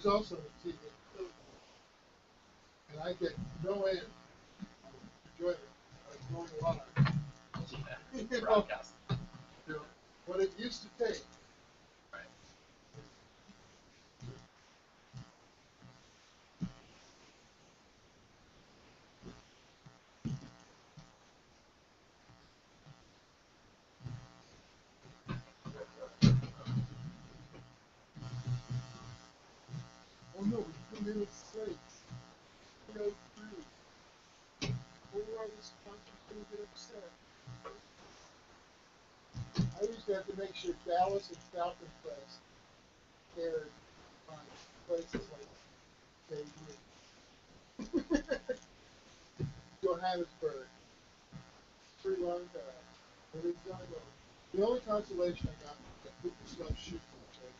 was also a TV, and I get no end. Enjoy it. I was going live. Yeah, broadcast. You know, what it used to take. Right. Oh no, we put in a straight. 303. Where are these countries going to get upset? I used to have to make sure Dallas and Falcon Crest aired on places like Beirut, Johannesburg, Sri Lanka, Arizona. The only consolation I got was that people stopped shooting each other.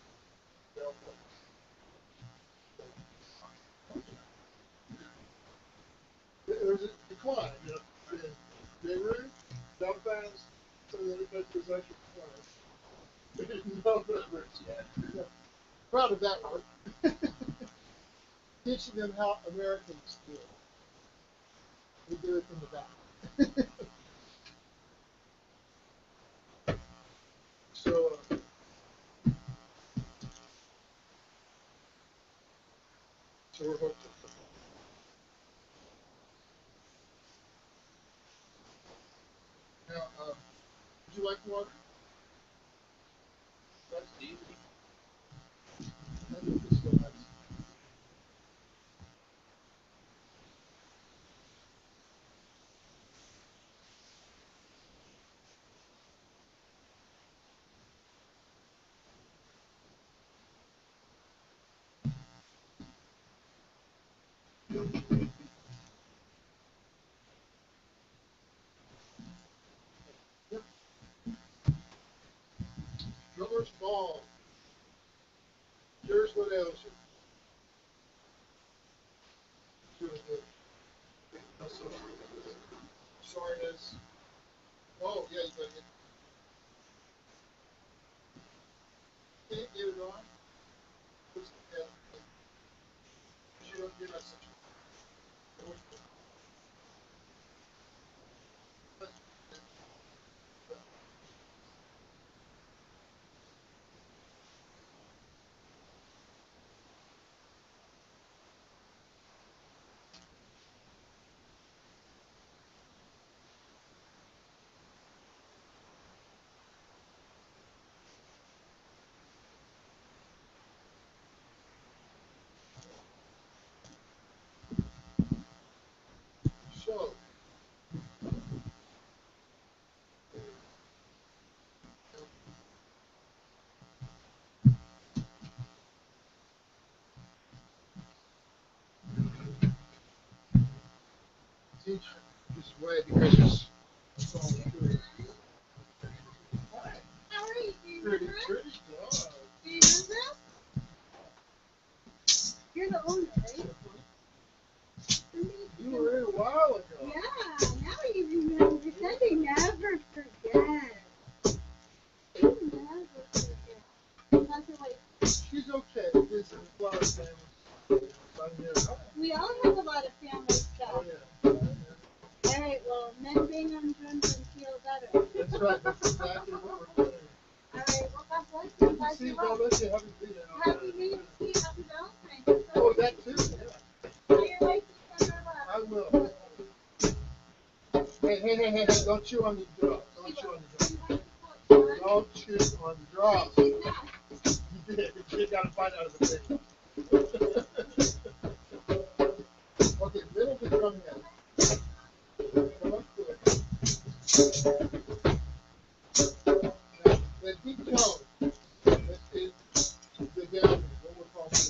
There was a decline, you know, in Beirut, Belfast, some of the other countries actually declined. November. Yeah. Proud of that one. Teaching them how Americans do it. We do it from the back. So we're hooked. Now, would you like water? That's easy. I think this still has. Yep. Drummer's ball. Here's what ails you. Really good. Soreness. Oh, yeah, you gotta get. Can't get it on. Push the tail. You're not such a. So, teach this way because it's all good. How are you doing? Pretty dog. Do you know that? You're the owner, right? You were here a while ago. Yeah, now you remember. You said they never forget. They never forget. That's like, She's okay. This is a flower family. we all have a lot of family stuff. Oh, yeah. All right, well, men bang on drums and feel better. That's right. That's exactly what we're doing. All right, well, God bless you. Good to see you. God bless you. Happy New Year. Happy New Year to you. Happy Valentine's Day. Oh, that too? Yeah. Tell your wife to send her love. I will. Hey, don't chew on the drop. Don't chew on the drop. Don't chew on the drop. You did. You got to find out of the thing. Okay, middle to drum head. Come up to it. Now, the deep tone. This is the down, what we're calling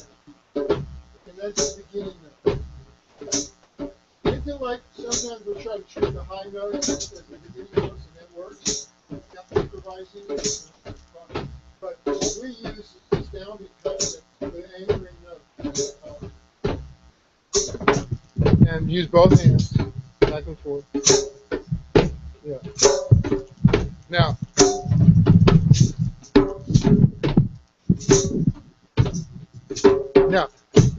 down. And that's the beginning note. Anything like sometimes we'll try to treat the high notes as the beginning notes and that works. Got improvising. But what we use is down because the anchoring note. And use both hands back and forth. Yeah. Now,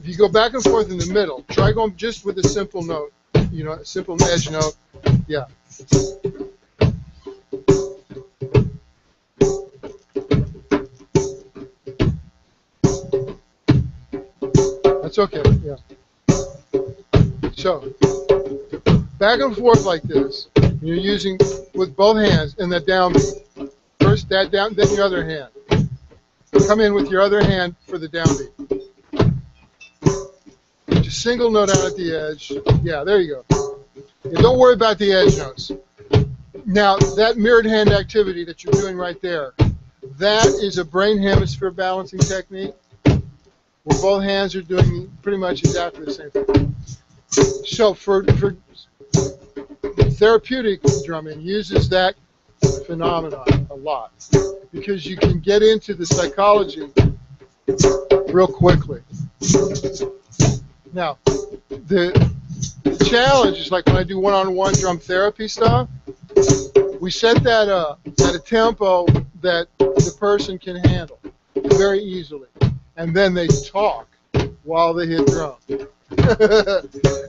if you go back and forth in the middle, try going just with a simple note, you know, a simple edge note. Yeah. That's okay, yeah. So, back and forth like this. You're using with both hands in the downbeat. First that down, then your other hand. Come in with your other hand for the downbeat. Just single note out at the edge. Yeah, there you go. Yeah, don't worry about the edge notes. Now, that mirrored hand activity that you're doing right there, that is a brain hemisphere balancing technique where both hands are doing pretty much exactly the same thing. So for therapeutic drumming uses that phenomenon a lot because you can get into the psychology real quickly. Now, the challenge is like when I do one-on-one drum therapy stuff, we set that up at a tempo that the person can handle very easily. And then they talk while they hit drum.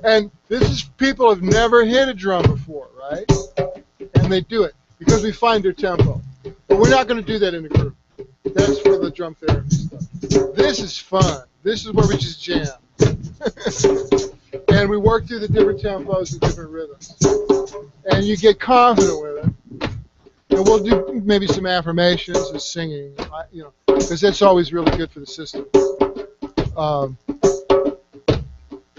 And this is people have never hit a drum before, right? And they do it because we find their tempo. But we're not going to do that in a group. That's for the drum therapy stuff. This is fun. This is where we just jam. And we work through the different tempos and different rhythms. And you get confident with it. And we'll do maybe some affirmations and singing, you know, because that's always really good for the system.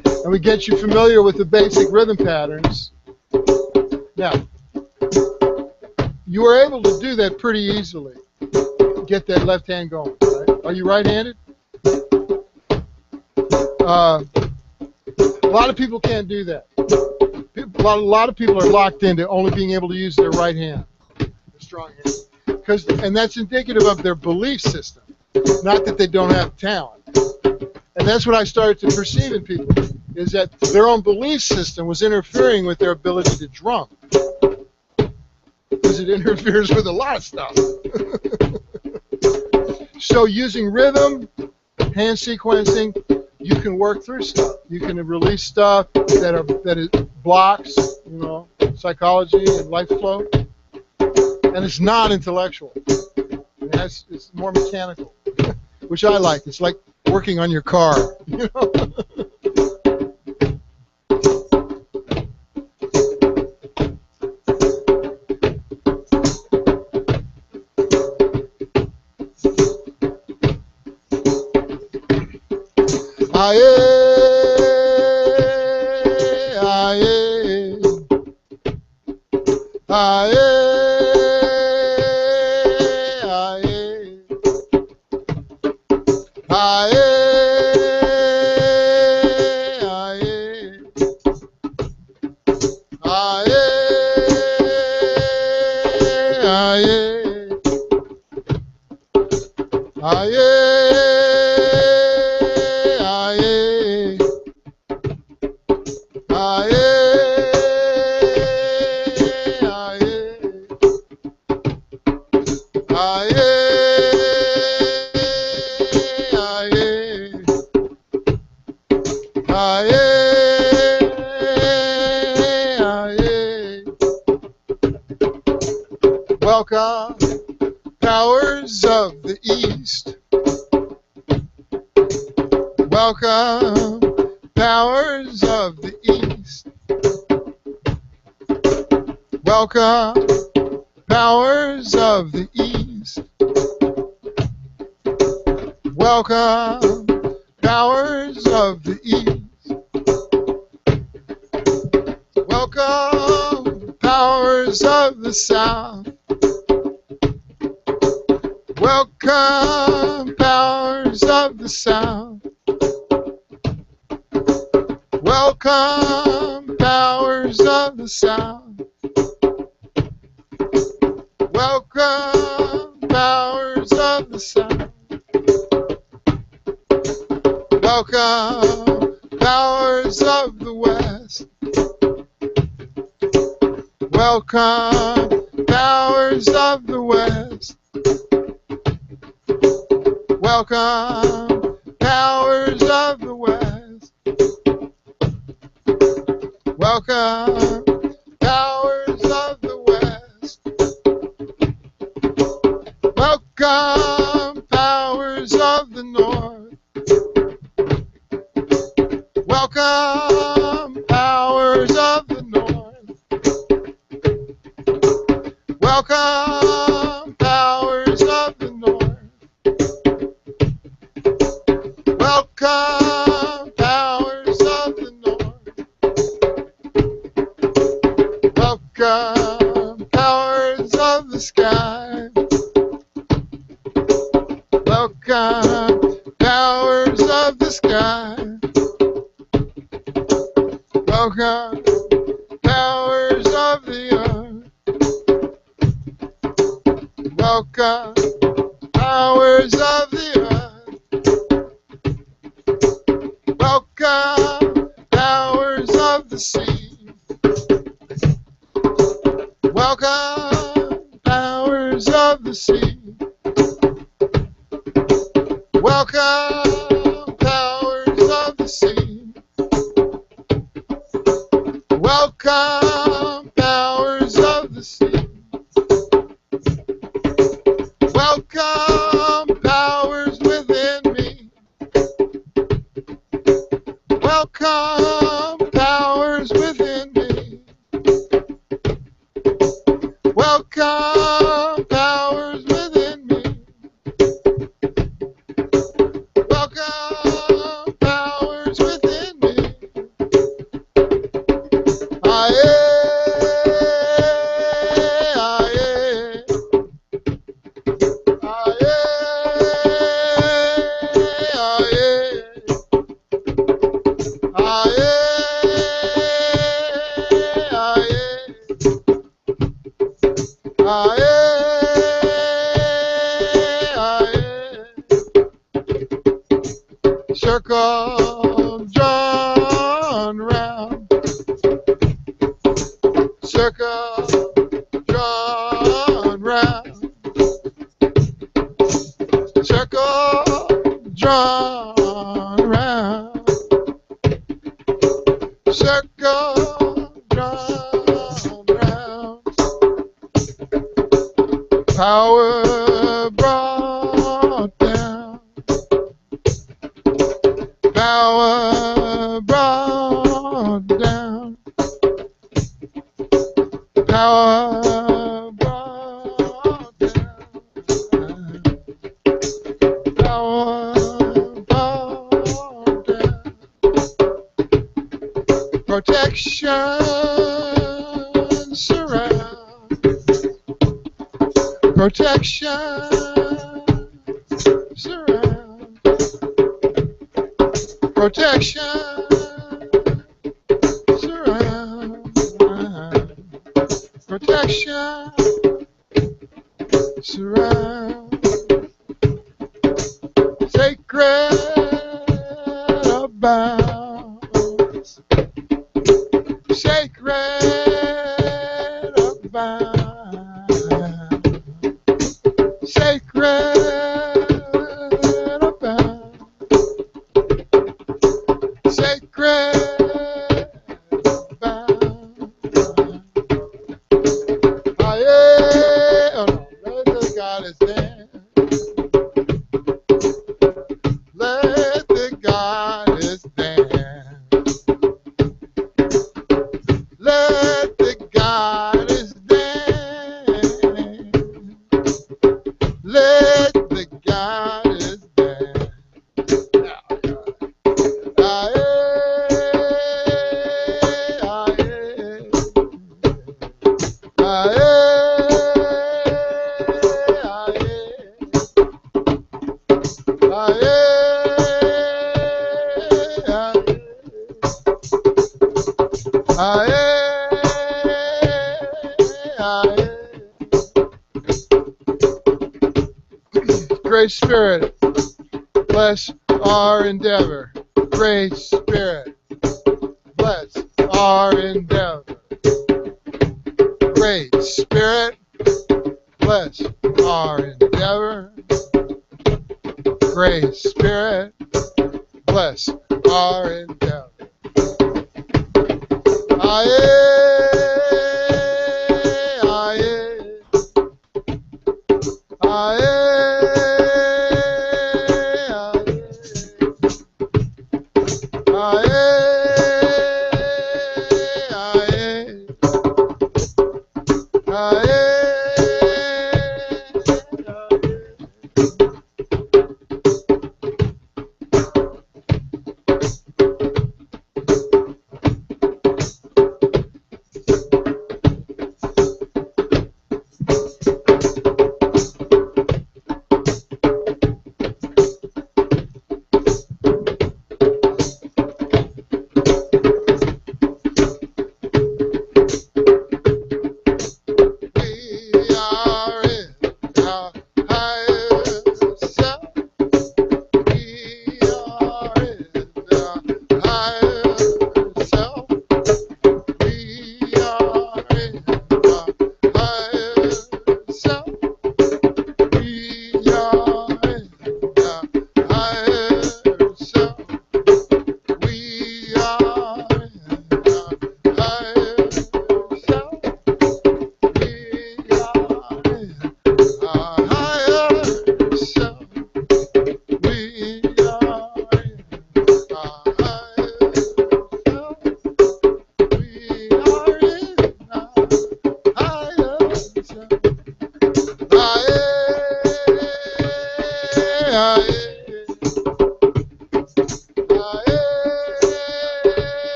And we get you familiar with the basic rhythm patterns. Now, you were able to do that pretty easily. Get that left hand going. Right? Are you right-handed? A lot of people can't do that. A lot of people are locked into only being able to use their right hand, their strong hand, and that's indicative of their belief system, not that they don't have talent. And that's what I started to perceive in people, is that their own belief system was interfering with their ability to drum, because it interferes with a lot of stuff. So using rhythm, hand sequencing, you can work through stuff. You can release stuff that is blocks, you know, psychology and life flow, and it's not intellectual. It's more mechanical, which I like. It's like working on your car, you know. Welcome, powers of the East. Welcome, powers of the East. Welcome, powers of the East. Welcome, powers of the East. Welcome, powers of the South. Welcome, powers of the South. Welcome, powers of the South. Welcome, powers of the South. Welcome, powers of the West. Welcome, powers of the West. Welcome, powers of the West. Welcome, powers of the West. Welcome, powers of the North. Welcome, powers of the North. Welcome, powers of the North. Welcome, powers of the North. Welcome, powers of the sky. Welcome, powers of the sky. Welcome, powers of the earth. Welcome, powers of the earth. Welcome, powers of the sea. Welcome, powers of the sea. Welcome, powers of the sea. Welcome, powers of the sea. Welcome, powers within me. Welcome, powers within me. Welcome, powers within me. Welcome, powers within me. Aye, aye, aye, aye, circle drawn round, circle drawn round, circle drawn round, circle drawn round. Power brought down, power brought down, power brought down, power brought down. Protection surround, protection surround, protection surround, protection surround. Sacred abounds, sacred abounds, sacred abounds, sacred abounds. Aye, oh no, let the goddess dance. Let the goddess dance. Let the goddess dance. Let the goddess dance. Aye, aye, aye, Great Spirit, bless our endeavor. Great Spirit, bless our endeavor. Great Spirit, bless our endeavor. Great Spirit, bless our endeavor.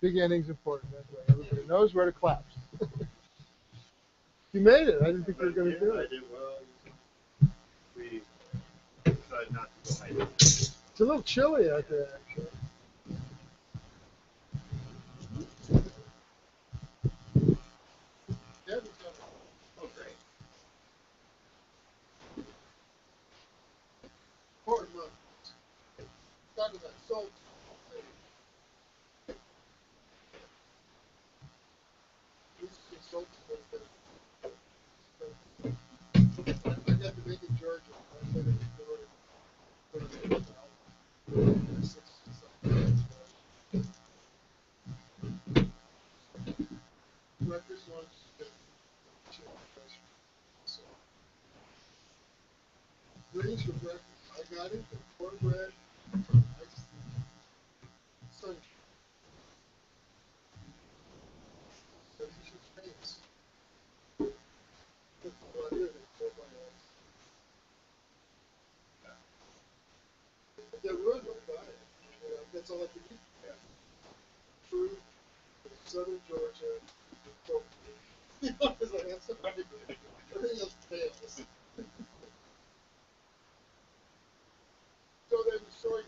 Big ending's important. That way everybody knows where to clap. You made it. I didn't think you were going to do it. I did well. We decided not to go hiking. It's a little chilly out there, actually. Oh, great. Important month. Talking about salt. I got to make it Georgia. I said it was breakfast, lunch, greens for breakfast. I got it. Cornbread, iced sunshine. So you should famous. That's what I did. They're ruined by it. That's all I could eat. Yeah. Fruit, southern Georgia, coconut. You know, it's like, that's what I did. Everything else fails. So then, so I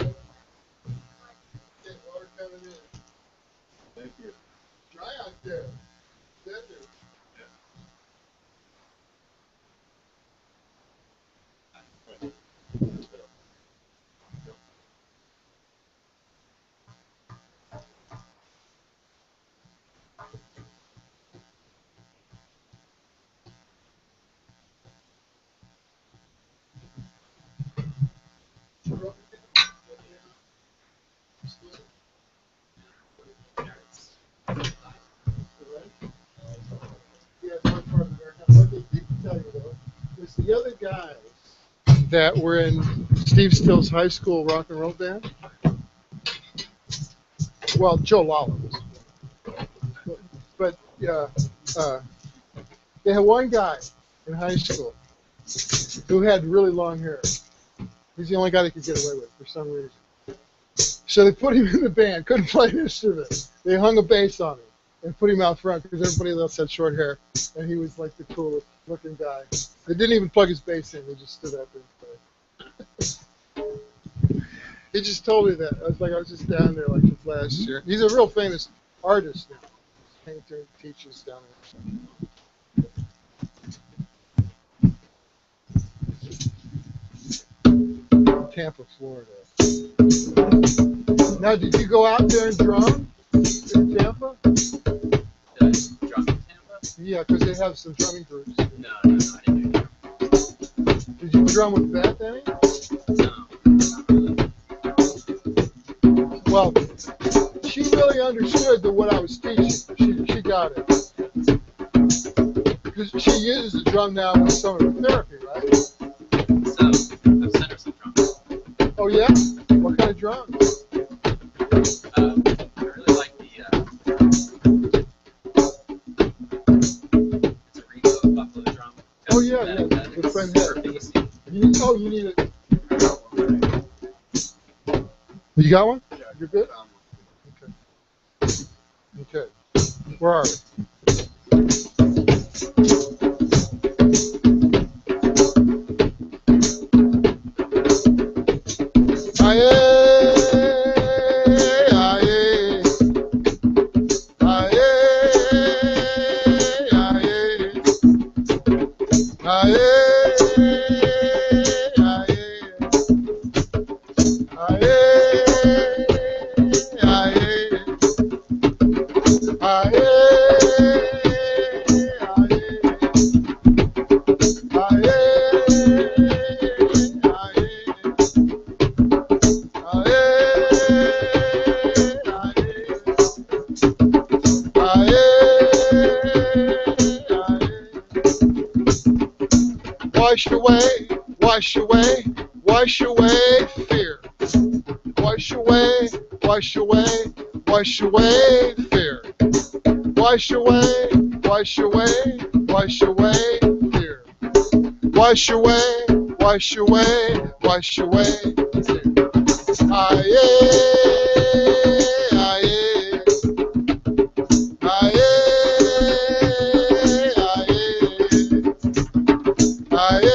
Okay, water coming in. Thank you. Dry out there. Desert. Yeah, it's one part of America. What they didn't tell you though is the other guys that were in Steve Still's high school rock and roll band. Well, Joe Lawler was, but they had one guy in high school who had really long hair. He's the only guy they could get away with for some reason. So they put him in the band. Couldn't play an instrument. They hung a bass on him and put him out front because everybody else had short hair, and he was like the coolest looking guy. They didn't even plug his bass in. They just stood up and played. He just told me that. I was just down there like just last year. He's a real famous artist now. Painter, teaches down there. Tampa, Florida. Now, did you go out there and drum in Tampa? Did I drum in Tampa? Yeah, because they have some drumming groups. No, I didn't do drum. Did you drum with Beth any? No, not really. Well, she really understood what I was teaching. She got it. Because she uses the drum now in some of her therapy, right? So, I've sent her some drums. Oh, yeah? What kind of drums? I really like it's a Ringo buffalo drum. Oh, yeah, the friend head. You need it. You got one? Yeah, You're good? Okay. Okay. Where are we? Wash away, wash away fear. Wash away, wash away, wash away fear. Wash away, wash away, wash away fear. Wash away, wash away, wash away fear. Aye, aye, aye, aye, aye.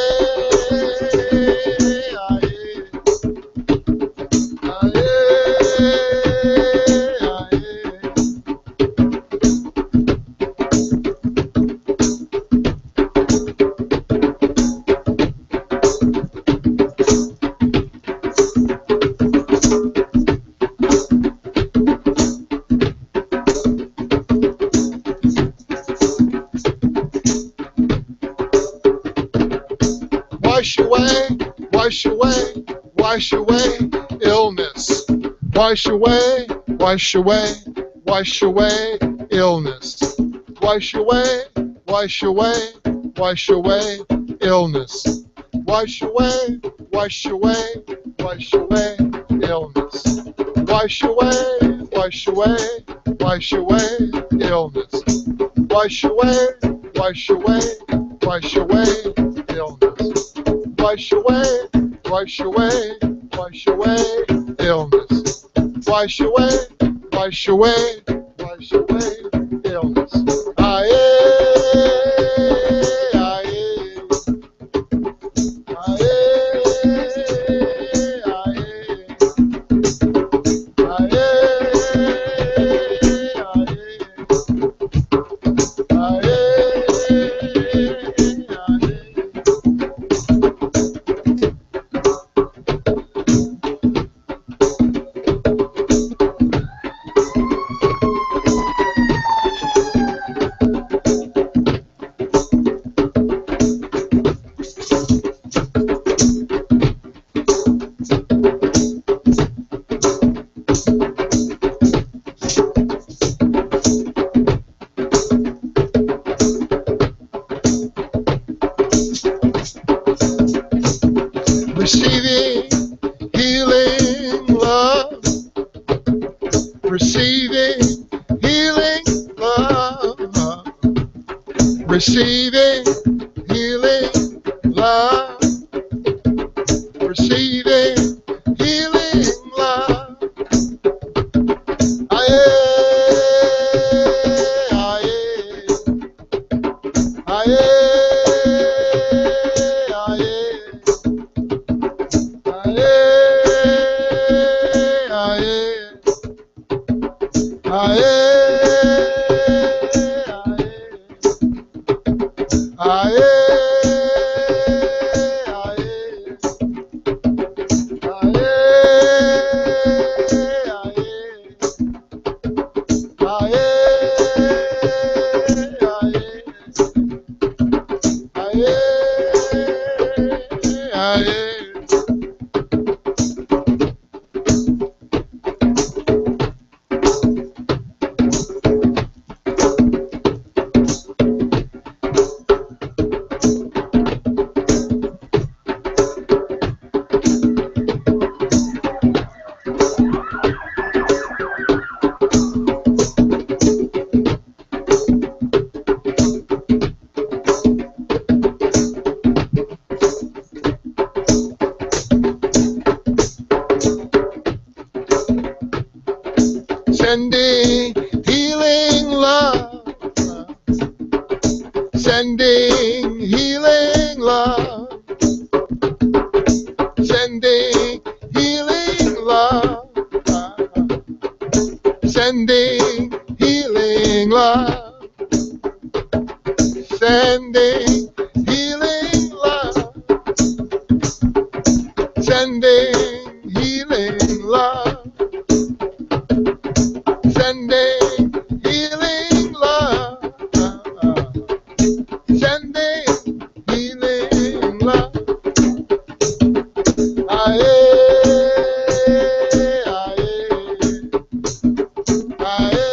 Wash away, wash away, wash away illness. Wash away, wash away, wash away illness. Wash away, wash away, wash away illness. Wash away, wash away, wash away illness. Wash away, wash away, wash away illness. Wash away, wash away, wash away illness. Wash away, wash away, wash away illness. Wash away, wash away, wash away illness. Aye, aye, aye, aye. receiving healing love, receiving healing love, receiving healing love. Aye, aye, aye, sending healing love, sending healing love, sending healing love, sending healing love, sending healing love, sending healing love. Sending healing love, sending healing love. Aye, aye, aye,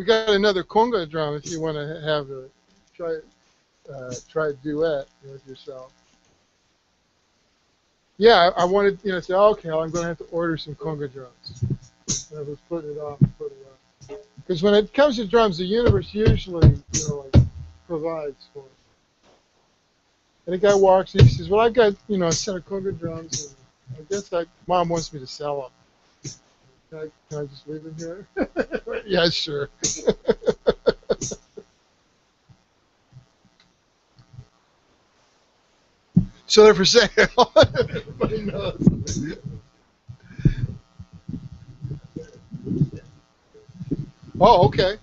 got another conga drum if you want to have a try a duet with yourself. Yeah, I wanted, say, okay, I'm going to have to order some conga drums. And I was putting it off and putting it off. Because when it comes to drums, the universe usually, like, provides for it. And the guy walks in, he says, well, I got, a set of conga drums, and I guess Mom wants me to sell them. Can I just leave them here? Yeah, sure. So they're for sale. Everybody knows. Oh, okay.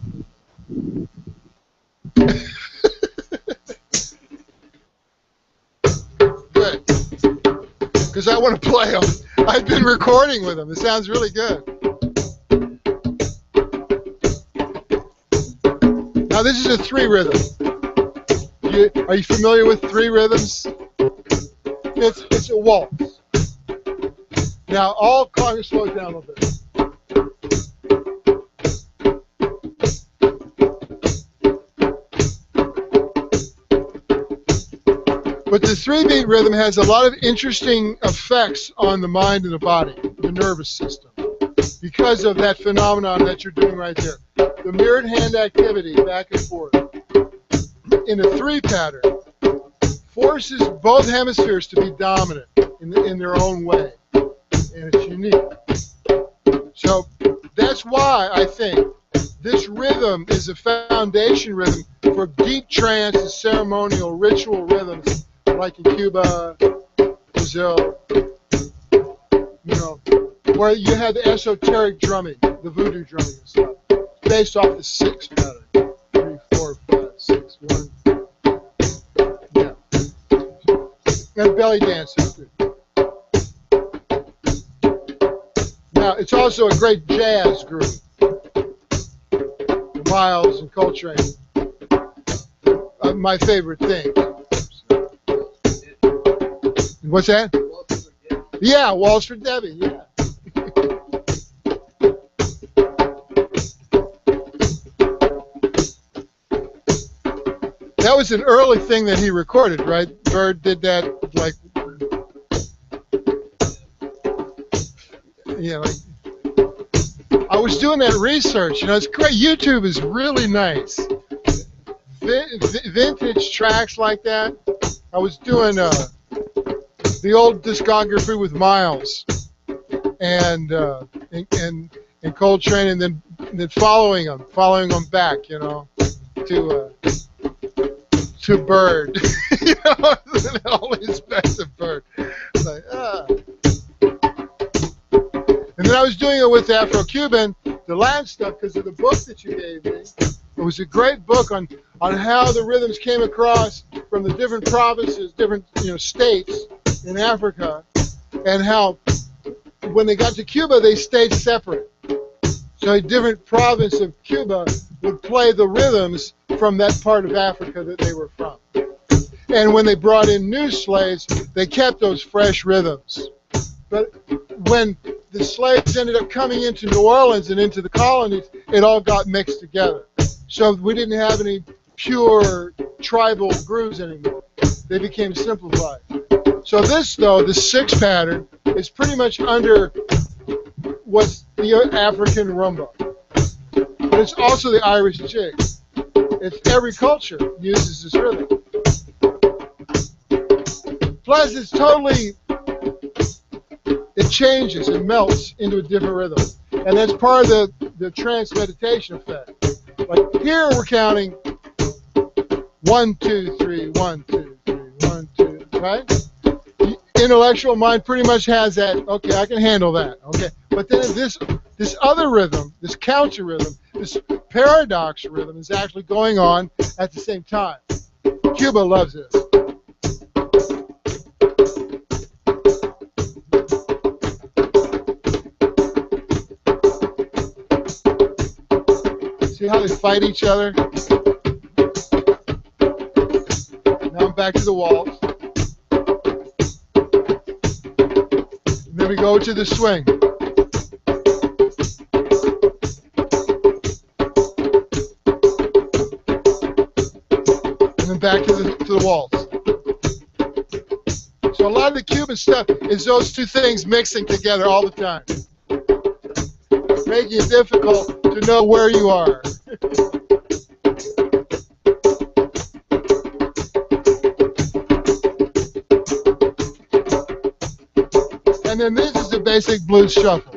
Good. Because I want to play them. I've been recording with them. It sounds really good. Now this is a 3 rhythm. Are you familiar with 3 rhythms? It's a waltz. Now all conga slow down a little bit. But the 3-beat rhythm has a lot of interesting effects on the mind and the body, the nervous system, because of that phenomenon that you're doing right there. The mirrored hand activity back and forth in a 3 pattern forces both hemispheres to be dominant in their own way, and it's unique. So that's why I think this rhythm is a foundation rhythm for deep trance and ceremonial ritual rhythms like in Cuba, Brazil, where you had the esoteric drumming, the voodoo drumming and stuff, based off the 6 pattern. 3, 4, 5, 6, 1. Yeah. And belly dancing too. Now, it's also a great jazz group. Miles and Coltrane. My favorite thing. What's that? Yeah, Waltz for Debbie, yeah. That was an early thing that he recorded, right? Bird did that, like, I was doing that research, it's great. YouTube is really nice. Vintage tracks like that. I was doing the old discography with Miles and Coltrane, and then following them back, to Bird, always back to Bird. Like, And then I was doing it with Afro-Cuban, the Latin stuff, because of the book that you gave me. It was a great book on how the rhythms came across from the different provinces, different states in Africa, and how when they got to Cuba, they stayed separate. So a different province of Cuba would play the rhythms from that part of Africa that they were from. And when they brought in new slaves, they kept those fresh rhythms. But when the slaves ended up coming into New Orleans and into the colonies, it all got mixed together. So we didn't have any pure tribal grooves anymore. They became simplified. So this, though, the 6 pattern, is pretty much under what's the African rumba. But it's also the Irish jig. It's every culture uses this rhythm. Plus, it's totally, it changes, it melts into a different rhythm. And that's part of the trance meditation effect. Like here we're counting 1, 2, 3, 1, 2, 3, 1, 2, right? The intellectual mind pretty much has that, okay, I can handle that, okay. But then this other rhythm, this counter rhythm, this paradox rhythm is actually going on at the same time. Cuba loves this. See how they fight each other? Now I'm back to the waltz. And then we go to the swing. And then back to the waltz. So a lot of the Cuban stuff is those two things mixing together all the time, making it difficult to know where you are. And then this is the basic blues shuffle.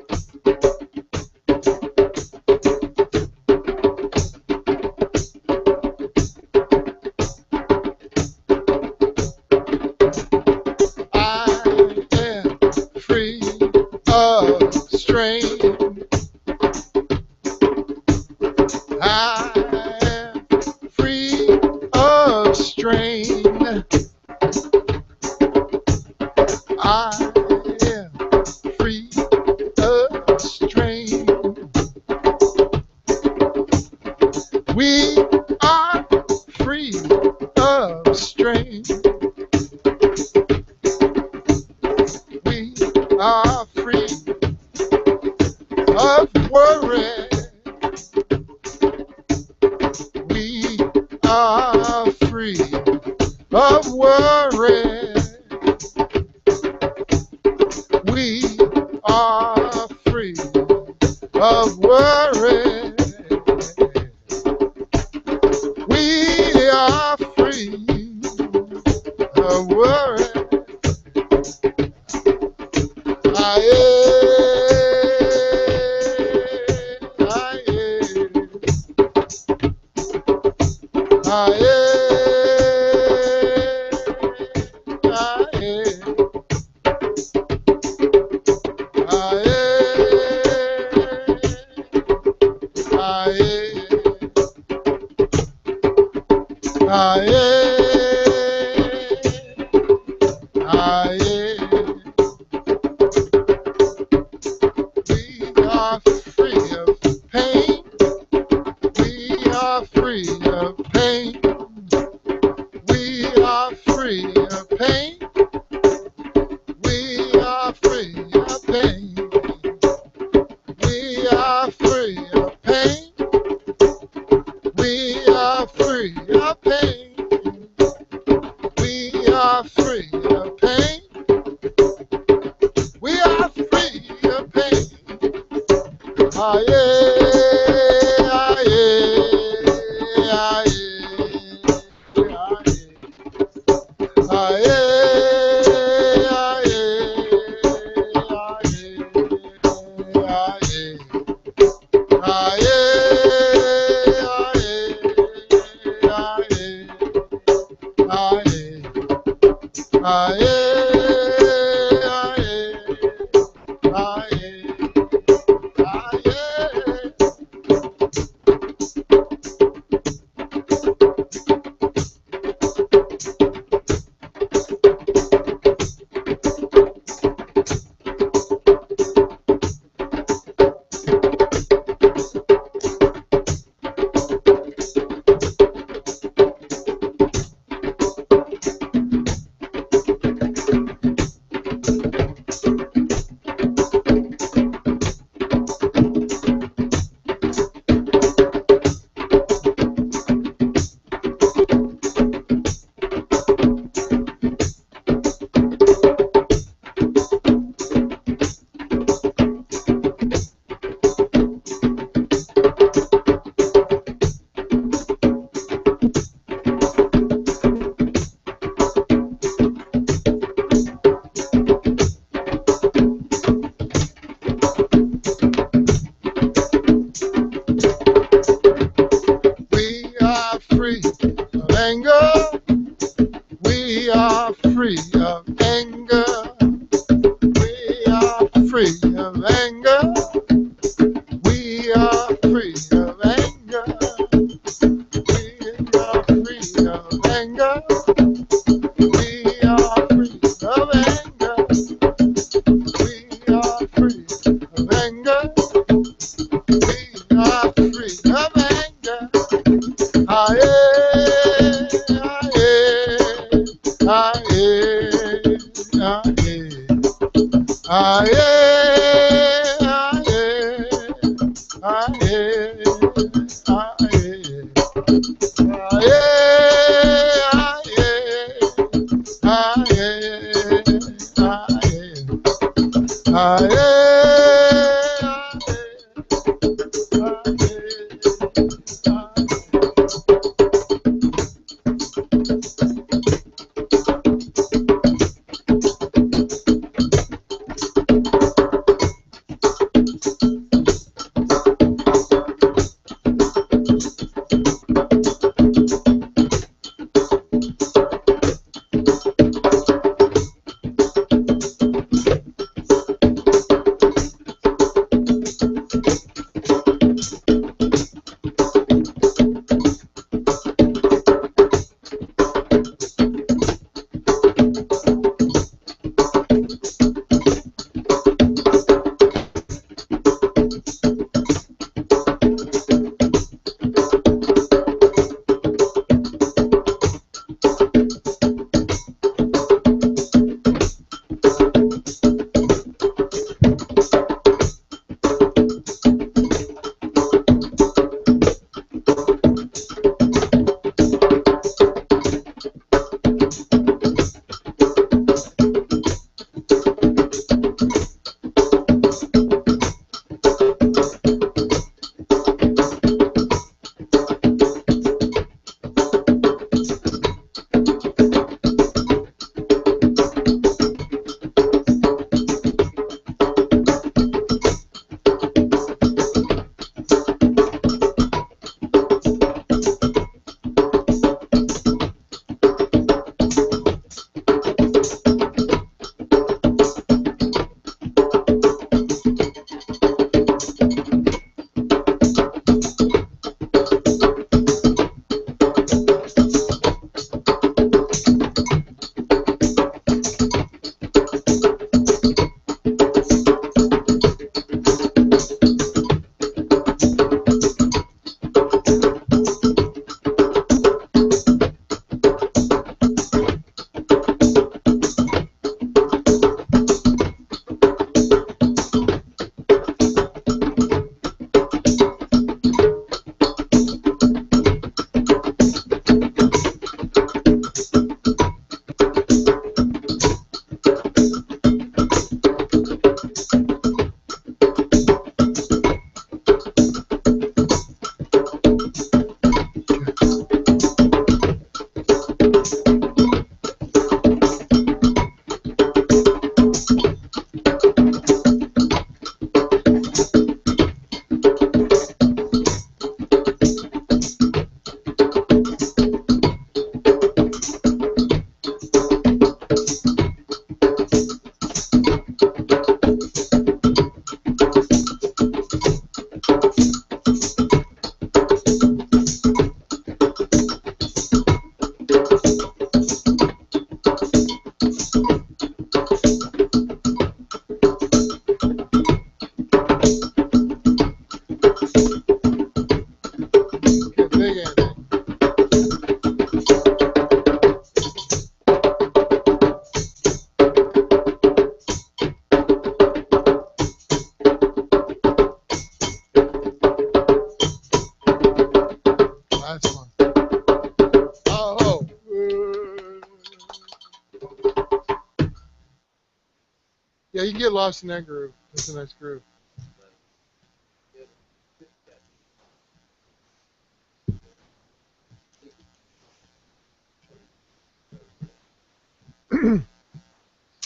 Yeah, you can get lost in that groove. That's a nice groove.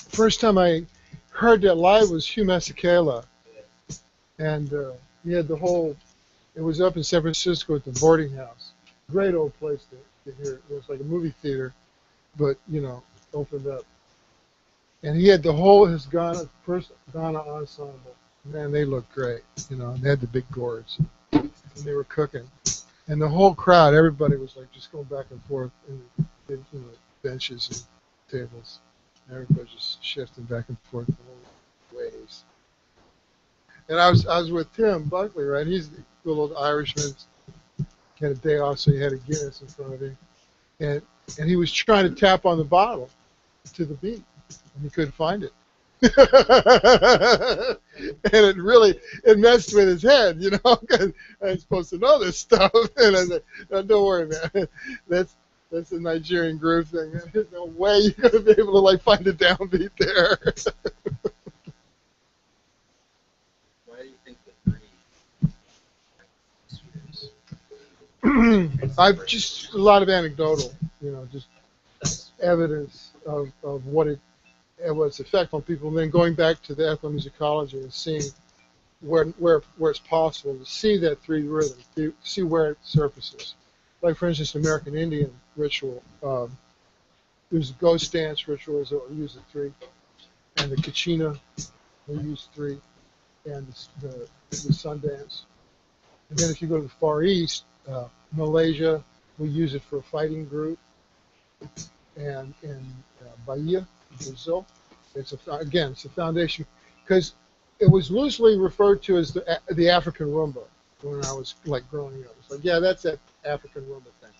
First time I heard that live was Hugh Masekela, and he had the whole. It was up in San Francisco at the boarding house. Great old place to hear it. It was like a movie theater, but opened up. And he had his Ghana ensemble. Man, they looked great. And they had the big gourds, and they were cooking. And the whole crowd, everybody was like just going back and forth in benches and tables. Everybody just shifting back and forth the whole ways. And I was with Tim Buckley, right? He's the little old Irishman. He had a day off, so he had a Guinness in front of him. And he was trying to tap on the bottle to the beat, and he couldn't find it. And it messed with his head, because I'm supposed to know this stuff. And I said, no, don't worry, man. That's a Nigerian groove thing. There's no way you're going to be able to find a downbeat there. Why do you think the three I've just a lot of anecdotal, just evidence of what its effect on people, and then going back to the ethnomusicology and seeing where it's possible to see that three rhythm, to see where it surfaces. Like, for instance, American Indian ritual. There's ghost dance rituals that will use the three, and the Kachina will use three, and the sun dance. And then if you go to the Far East, Malaysia will use it for a fighting group, and in Bahia, Brazil, it's a foundation, because it was loosely referred to as the African rumba when I was growing up. It's yeah, that's that African rumba thing,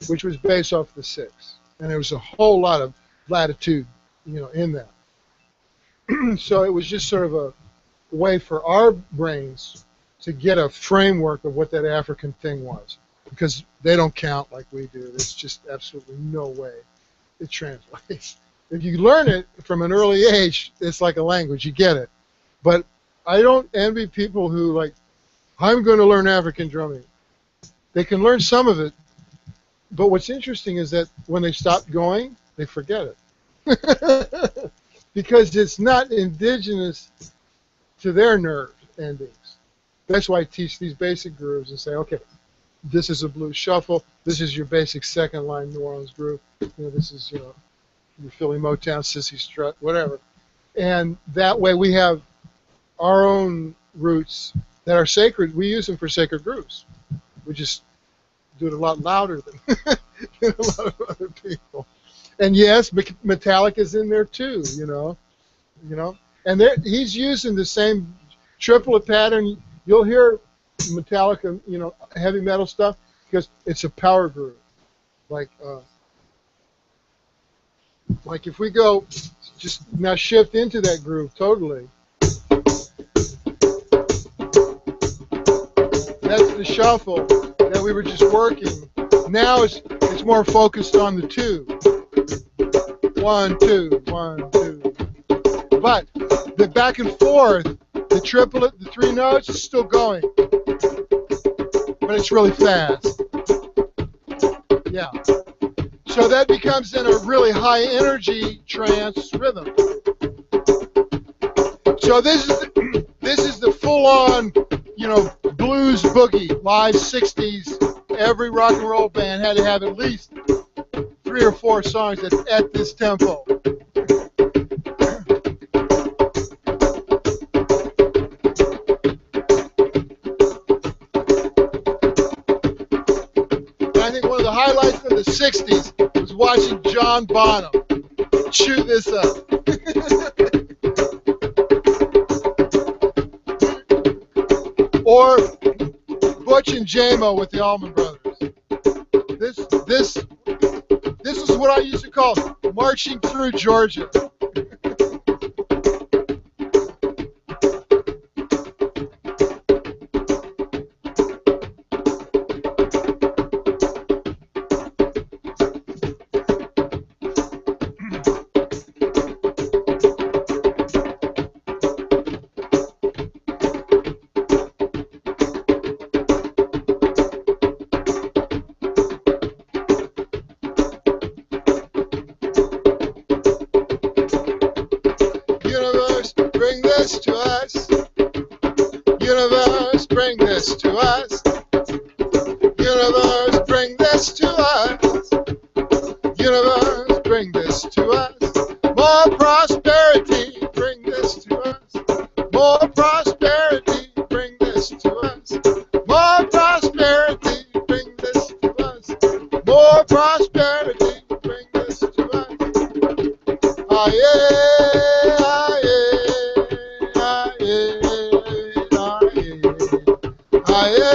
which was based off the six, and there was a whole lot of latitude, in that. So it was just sort of a way for our brains to get a framework of what that African thing was, because they don't count like we do. There's just absolutely no way it translates. If you learn it from an early age, it's like a language. You get it. But I don't envy people who I'm going to learn African drumming. They can learn some of it, but what's interesting is that when they stop going, they forget it. Because it's not indigenous to their nerve endings. That's why I teach these basic grooves and say, okay, this is a blues shuffle. This is your basic second line New Orleans groove. This is, your Philly Motown, Sissy Strut, whatever. And that way we have our own roots that are sacred. We use them for sacred grooves. We just do it a lot louder than a lot of other people. And yes, Metallica's in there too, And he's using the same triplet pattern. You'll hear Metallica, heavy metal stuff, because it's a power groove. Like if we go, just now shift into that groove totally. That's the shuffle that we were just working. Now it's more focused on the two. 1, 2, 1, 2. But the back and forth, the triplet, the three notes is still going. But it's really fast. Yeah. So that becomes in a really high energy trance rhythm. So this is the full on, blues boogie, live 60s. Every rock and roll band had to have at least 3 or 4 songs at this tempo. I think one of the highlights of the 60s was watching John Bonham chew this up. Or Butch and J-Mo with the Allman Brothers. This is what I used to call marching through Georgia. this to us. Universe, bring this to us. Universe, bring this to us. Universe, bring this to us. More prosperity, bring this to us. More prosperity, bring this to us. More prosperity, bring this to us. More prosperity, bring this to us. Ah, yeah, ah, yeah, ah, yeah, ah, yeah, ah, yeah.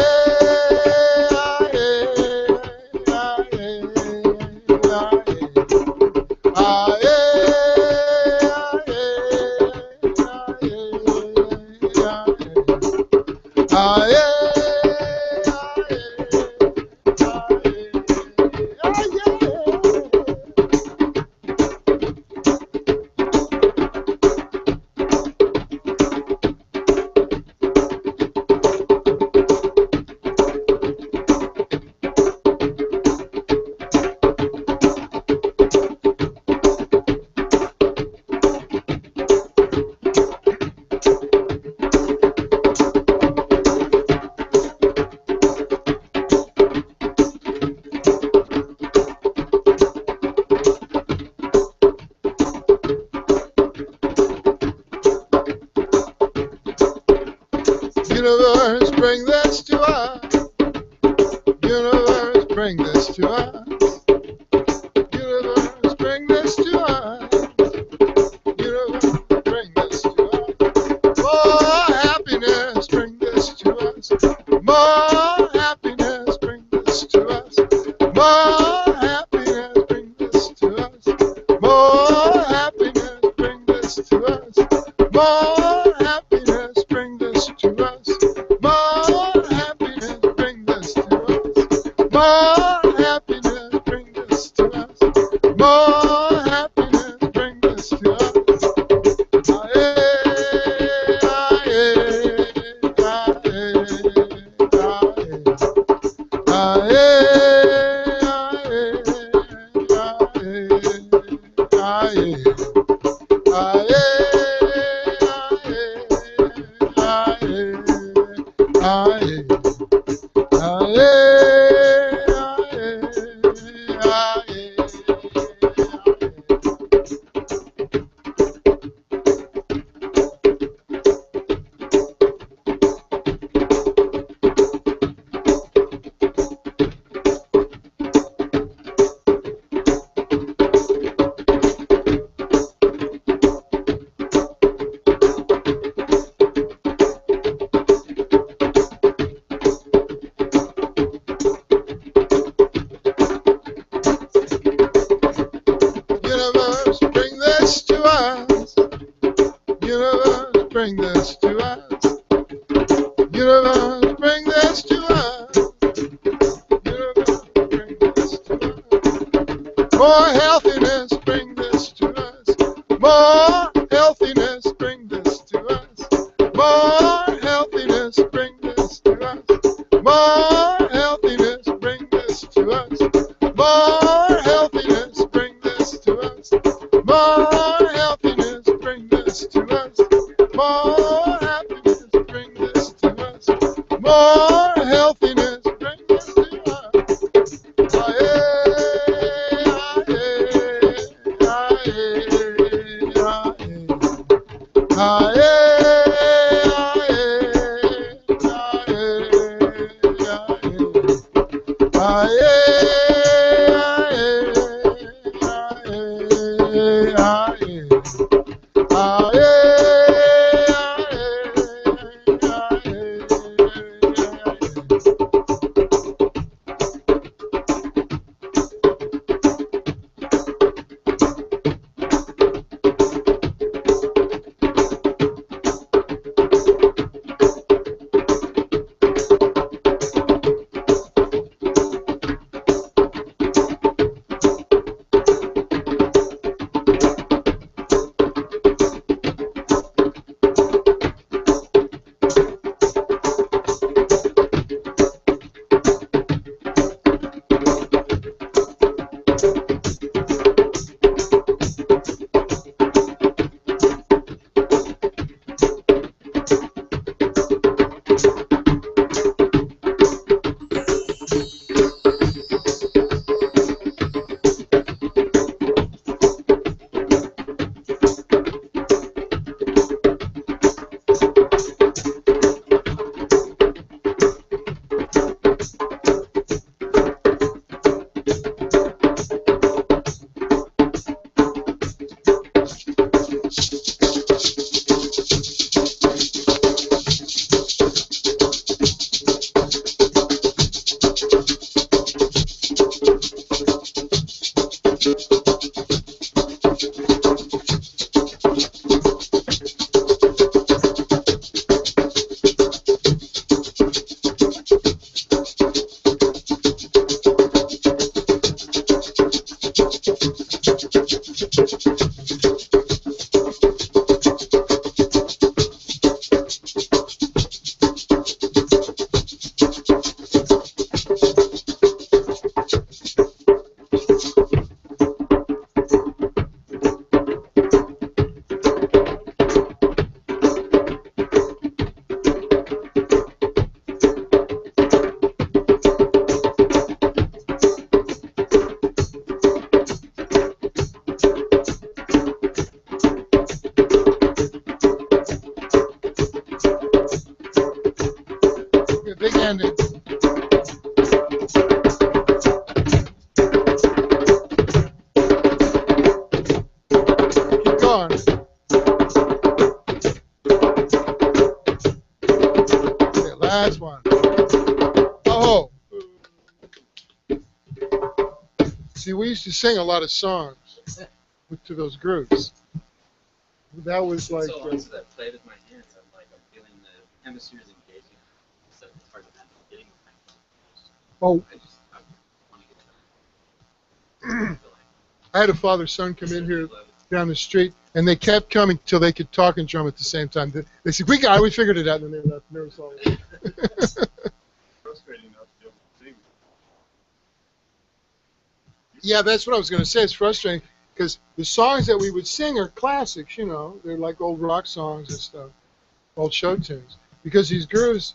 Universe, bring this to us. Universe, bring this to us. Universe, bring this to us. Universe, bring this to us. More happiness, bring this to us. More happiness, bring this to us. More happiness, bring this to us. More happiness, bring this to us. More happiness, bring this to us. More happiness, bring this to us. More happiness, bring this to us. More happiness, bring this to us. Universe, bring this to us. Universe, bring this to us. Universe, bring this to us. Universe, bring this to us. More healthiness, bring this to us. More healthiness, bring this to us. More healthiness, bring this to us. More healthiness, bring this to us. More healthiness, bring this to us. More healthiness, bring this to us. More happiness, bring this to us. More healthiness, bring this to us. Ah, yeah, ah, yeah, ah, yeah, ah, yeah. Ah, yeah. Big ending. Keep going. Okay, last one. Oh. See, we used to sing a lot of songs to those groups. That was like. So ones that played with my hands, I'm feeling the hemispheres engaging. So it's hard to handle getting the Oh. I want to get to I had a father-son come in here down the street, and they kept coming till they could talk and drum at the same time. They said, we figured it out, and then they left. Never saw it. Frustrating not to be able to sing. Yeah, that's what I was going to say. It's frustrating because the songs that we would sing are classics, you know. They're like old rock songs and stuff, old show tunes. Because these grooves,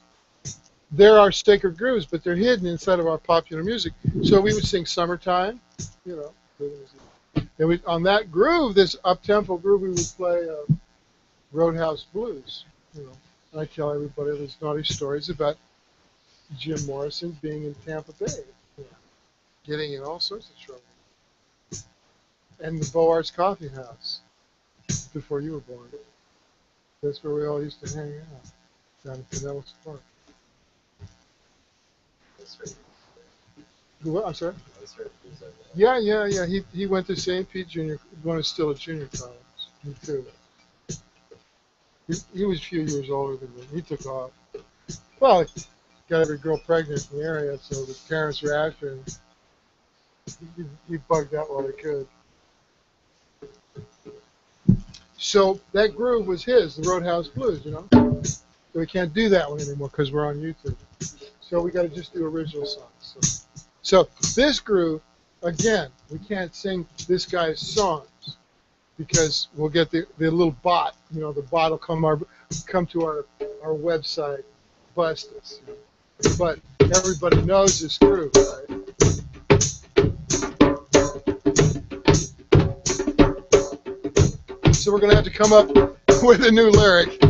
they're our sacred grooves, but they're hidden inside of our popular music. So we would sing Summertime, you know. And on that groove, this up-tempo groove, we would play Roadhouse Blues, you know. And I tell everybody these naughty stories about Jim Morrison being in Tampa Bay, you know, getting in all sorts of trouble. And the Boar's Coffee House, before you were born. That's where we all used to hang out, down in Pinellas Park. I'm sorry? Yeah. He went to St. Pete Junior, one is still a junior college. Me too. He was a few years older than me. He took off. Well, he got every girl pregnant in the area, so the parents were after him. He bugged out while he could. So that groove was his, the Roadhouse Blues, you know. So we can't do that one anymore because we're on YouTube. So we got to just do original songs. So this groove, again, we can't sing this guy's songs because we'll get the little bot. You know, the bot will come to our website, bust us. But everybody knows this groove, right? So we're going to have to come up with a new lyric.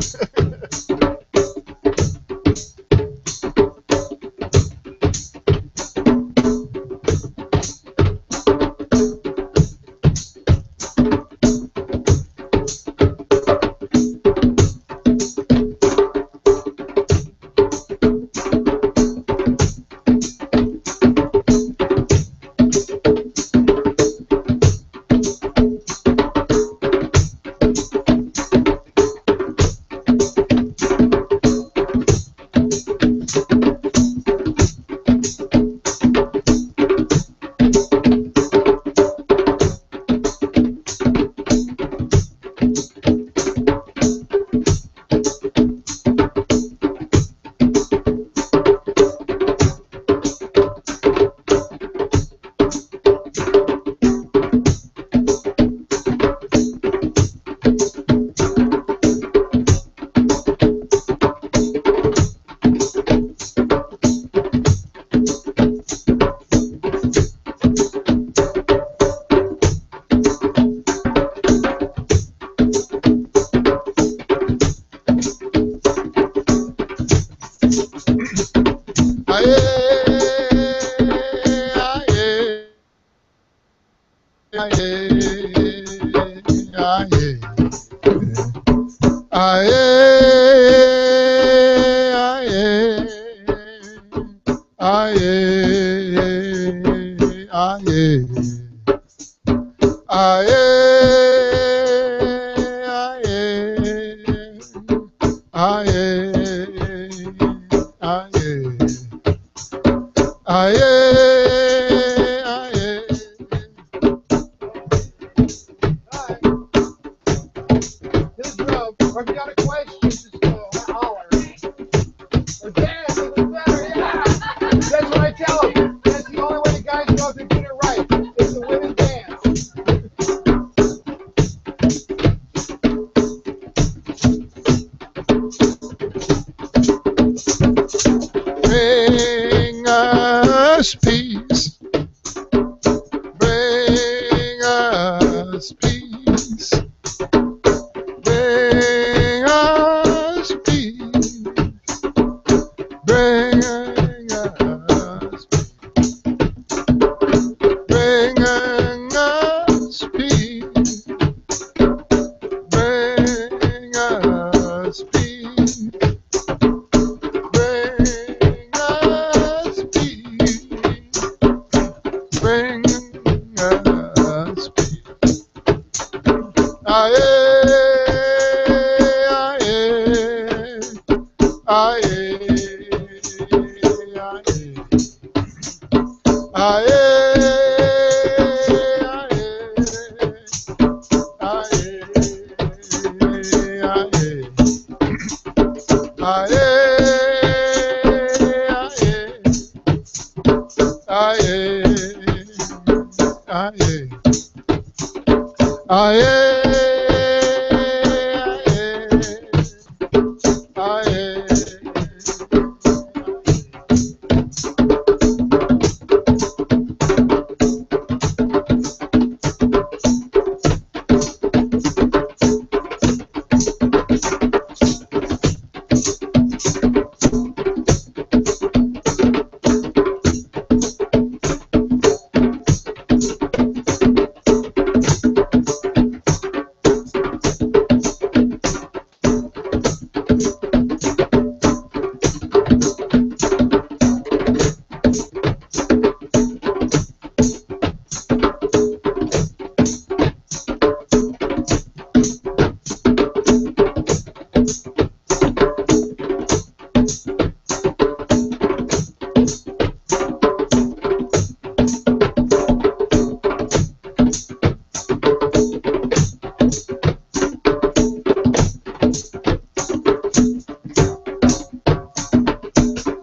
Or if you got a question, just holler. Or dance, even better, yeah. That's what I tell them. That's the only way the guys know if they did it right. It's the women dance. Bring us peace. Bring us peace. Bring us peace. Bring us peace. Bring us peace. Bring us peace. Bring us peace. Bring us peace. Aye, aye, aye, aye,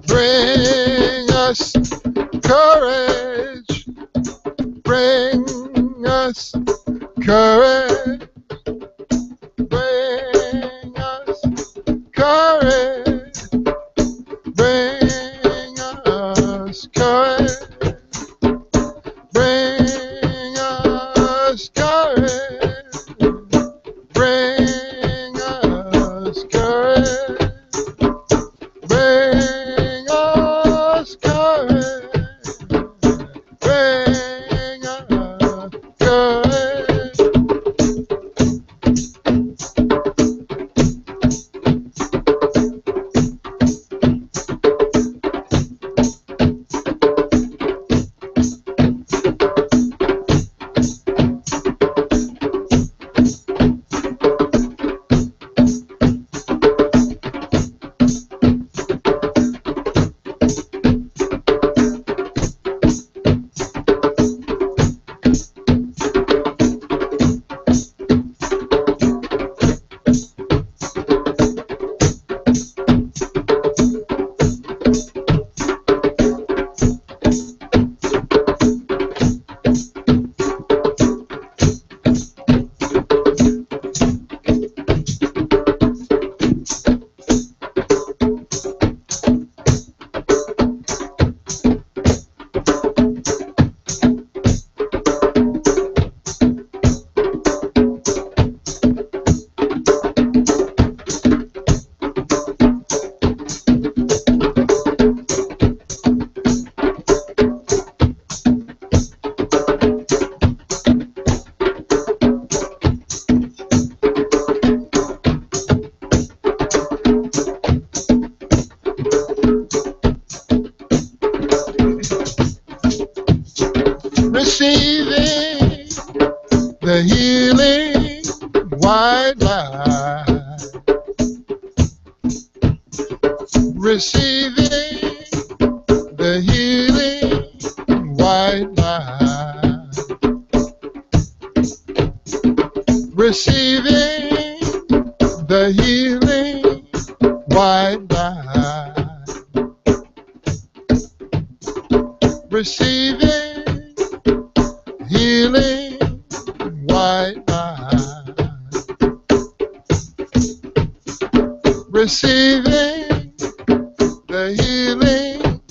Bring us courage. Bring us courage. Bring us courage. Bring us courage. Bring us courage. Bring us courage. Bring us courage. Bring us courage. Receiving the healing white light. Receiving the healing white light. Receiving the healing white light. Receiving healing white light. Receiving the healing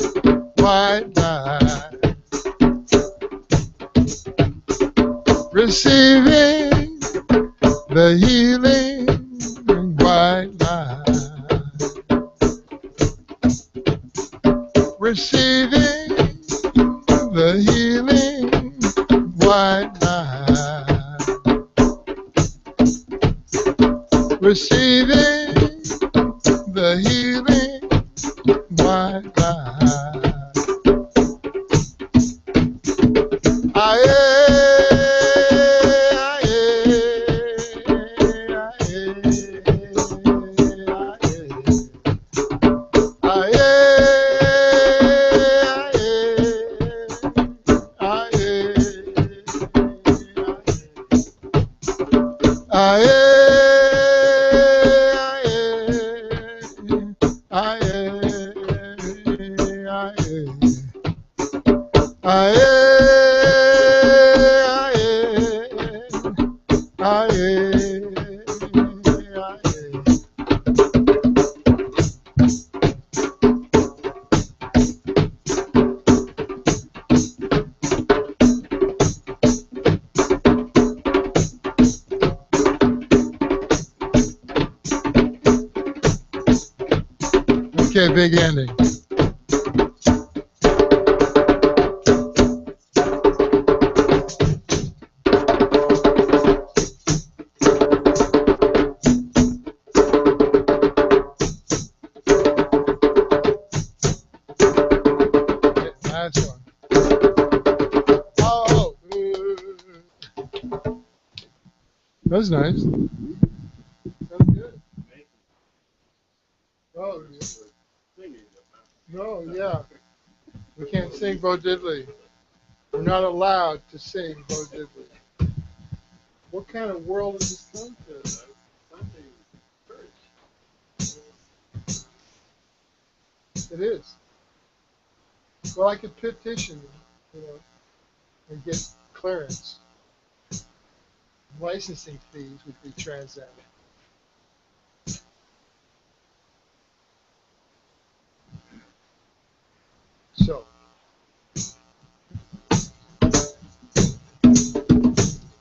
white light. Receiving the healing white light. Receiving the healing white light. Receiving the healing white light. I Okay, big ending. Last one. Oh, that was nice. That was good. Oh, no, yeah. We can't sing Bo Diddley. We're not allowed to sing Bo Diddley. What kind of world is this come to? It is. Well, I could petition, and get clearance. Licensing fees would be transacted. So,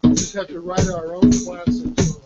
we just have to write our own classic song.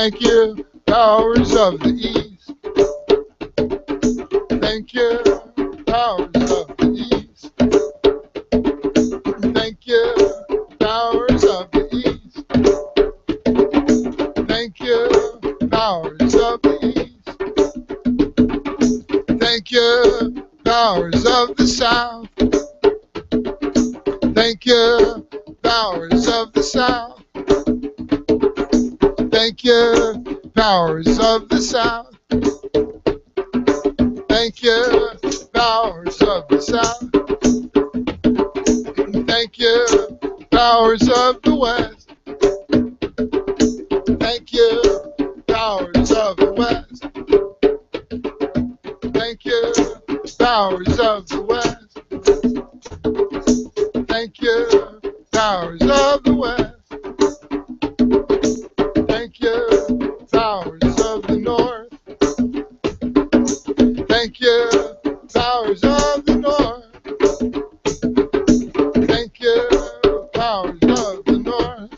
Thank you, powers of the East. Thank you, powers of the East. Thank you, powers of the East. Thank you, powers of the East. Thank you, powers of the South. Thank you, powers of the South. Thank you, powers of the South. Thank you, powers of the South. Thank you, powers of the West. Thank you, powers of the West. Thank you, powers of the West. Thank you, powers of the West. Thank you, powers of the North. Thank you, powers of the North. Thank you, powers of the North.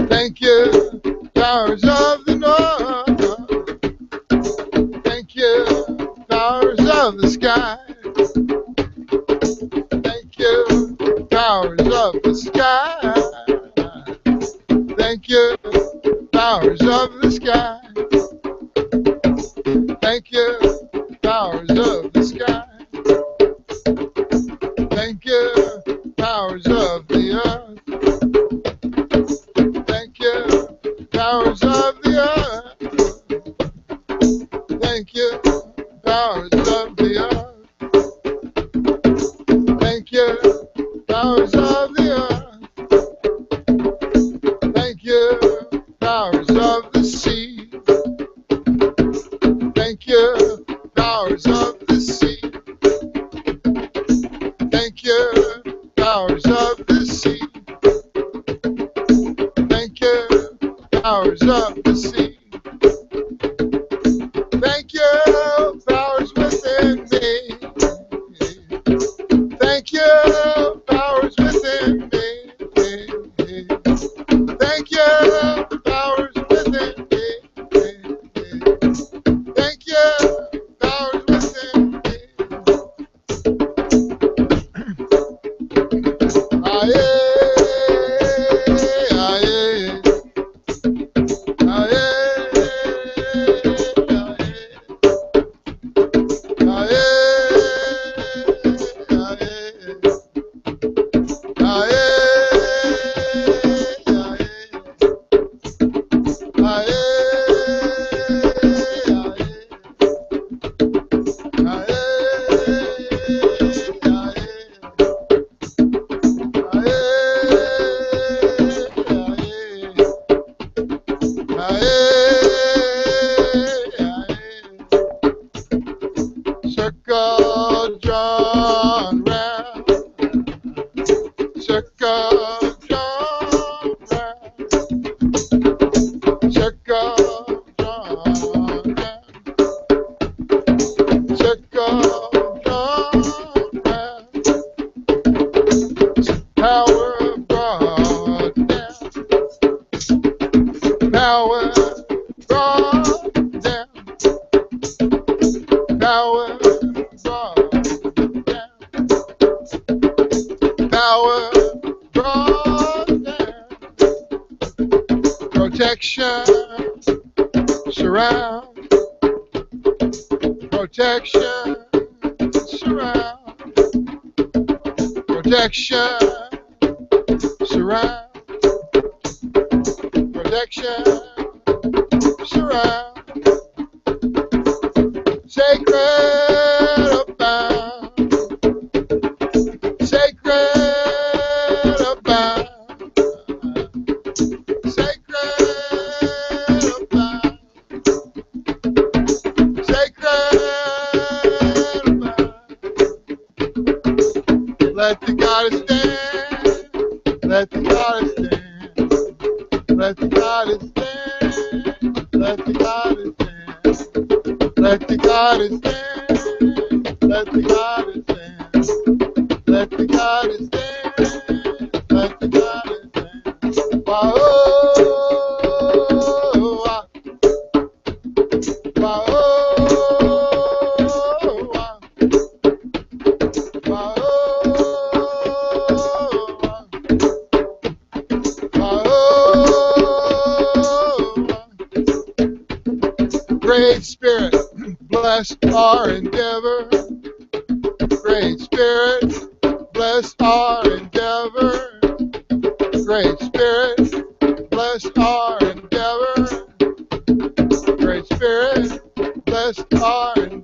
Thank you, powers of the North. Thank you, powers of the sky. Thank you, powers of the sky. Thank you, powers of the sky. Thank you, powers of the sky. Thank you, powers of the earth. Thank you, powers of the earth. Thank you, powers of the earth. Thank you, powers of the earth. Thank you, powers of the sea. Thank you, powers of the sea. Thank you, powers of the sea. Thank you, powers of the sea. Thank you, powers within me. Thank you, powers within me. Thank you, powers within me. Thank you, powers within me. Aye, aye, aye, Circle John round, circle John round, circle John round, circle John round. Power brought down, power brought down, power. Power brought down. Protection surround. Protection surround. Protection surround. Protection surround. Sacred abound. Sacred abound. Sacred abound. Sacred abound. Let the goddess stand. Let the goddess stand. Let the goddess stand. Let the goddess stand. Let the goddess stand. Let the goddess stand. Let the goddess stand. Let the goddess stand. Whoa. Great Spirit, bless our endeavor. Great Spirit, bless our endeavor. Great Spirit, bless our endeavor. Great Spirit, bless our endeavor.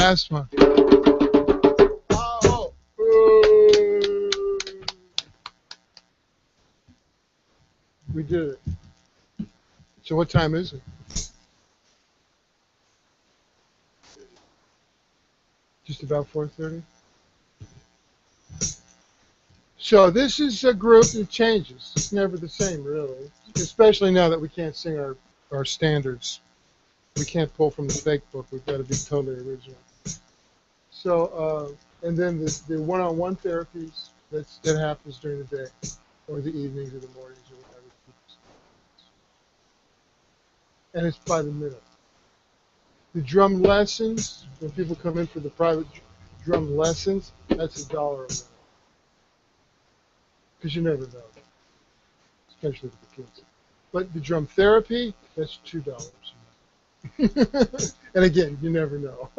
last one. Oh. Ooh. We did it. So what time is it? Just about 4:30. So this is a group that changes. It's never the same, really. Especially now that we can't sing our standards. We can't pull from the fake book. We've got to be totally original. So, and then the one-on-one therapies that happens during the day, or the evenings, or the mornings, or whatever. And it's by the minute. The drum lessons, when people come in for the private drum lessons, that's $1 a minute. Because you never know, especially with the kids. But the drum therapy, that's $2 a minute. And again, you never know.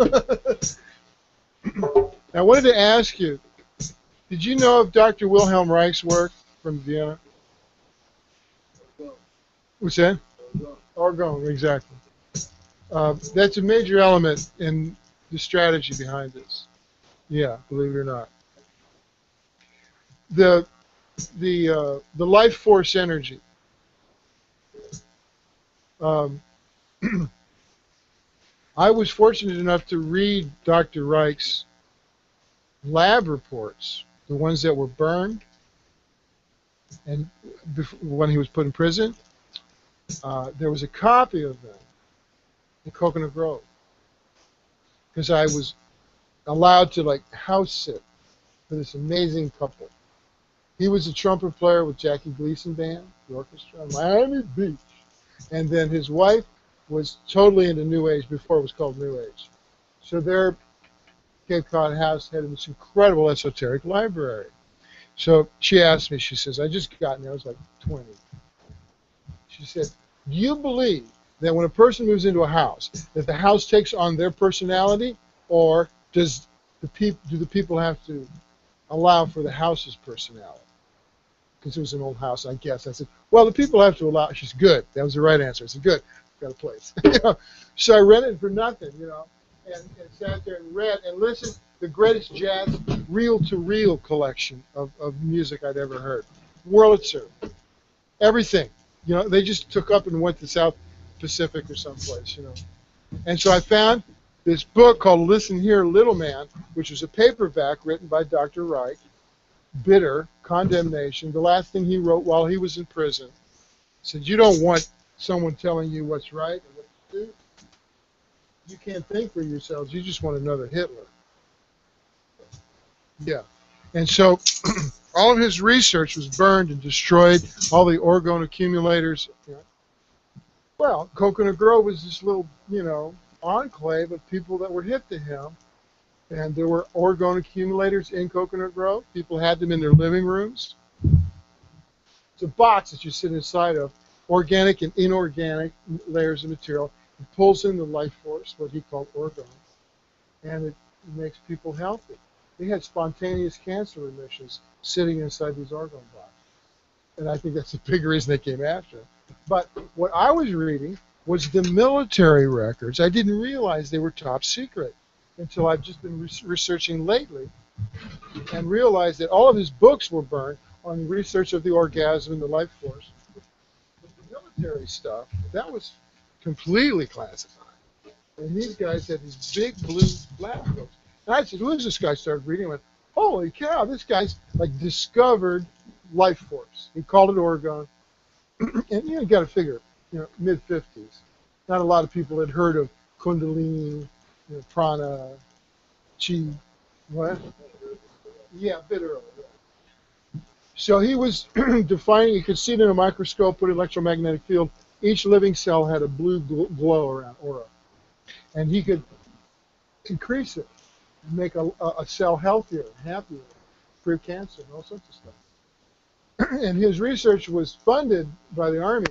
I wanted to ask you, did you know of Dr. Wilhelm Reich's work from Vienna? What's that? Orgone, exactly. That's a major element in the strategy behind this. Yeah, believe it or not. The life force energy. I was fortunate enough to read Dr. Reich's lab reports, the ones that were burned, and when he was put in prison. There was a copy of them in Coconut Grove, because I was allowed to house sit for this amazing couple. He was a trumpet player with Jackie Gleason Band, the orchestra, in Miami Beach. And then his wife was totally into New Age before it was called New Age. So their Cape Cod house had this incredible esoteric library. So she asked me, she says, I just got in there, I was like 20. She said, do you believe that when a person moves into a house, that the house takes on their personality, or do the people have to allow for the house's personality? Because it was an old house, I guess. I said, well, the people have to allow. She's good. That was the right answer. I said, good. Got a place. So I rented for nothing, and sat there and read and listened. The greatest jazz reel-to-reel collection of music I'd ever heard. Wurlitzer. Everything. They just took up and went to South Pacific or someplace, And so I found this book called Listen Here, Little Man, which was a paperback written by Dr. Reich. Bitter, condemnation, the last thing he wrote while he was in prison. Said, you don't want someone telling you what's right or what to do. You can't think for yourselves. You just want another Hitler. Yeah. And so all of his research was burned and destroyed, all the orgone accumulators. Well, Coconut Grove was this little, enclave of people that were hip to him. And there were orgone accumulators in Coconut Grove. People had them in their living rooms. It's a box that you sit inside of, organic and inorganic layers of material. It pulls in the life force, what he called orgone, and it makes people healthy. They had spontaneous cancer remissions sitting inside these orgone boxes. And I think that's the big reason they came after him. But what I was reading was the military records. I didn't realize they were top secret until I've just been researching lately and realized that all of his books were burned on research of the orgasm and the life force. But the military stuff, that was completely classified. And these guys had these big blue lab books. And I said, who is this guy? I started reading. I went, holy cow, this guy's discovered life force. He called it orgone. And you got to figure, mid-50s. Not a lot of people had heard of Kundalini, prana, chi, what? Yeah, a bit early. Yeah. So he was defining, you could see it in a microscope, put an electromagnetic field. Each living cell had a blue glow around, aura. And he could increase it, and make a cell healthier, happier, free of cancer, and all sorts of stuff. And his research was funded by the Army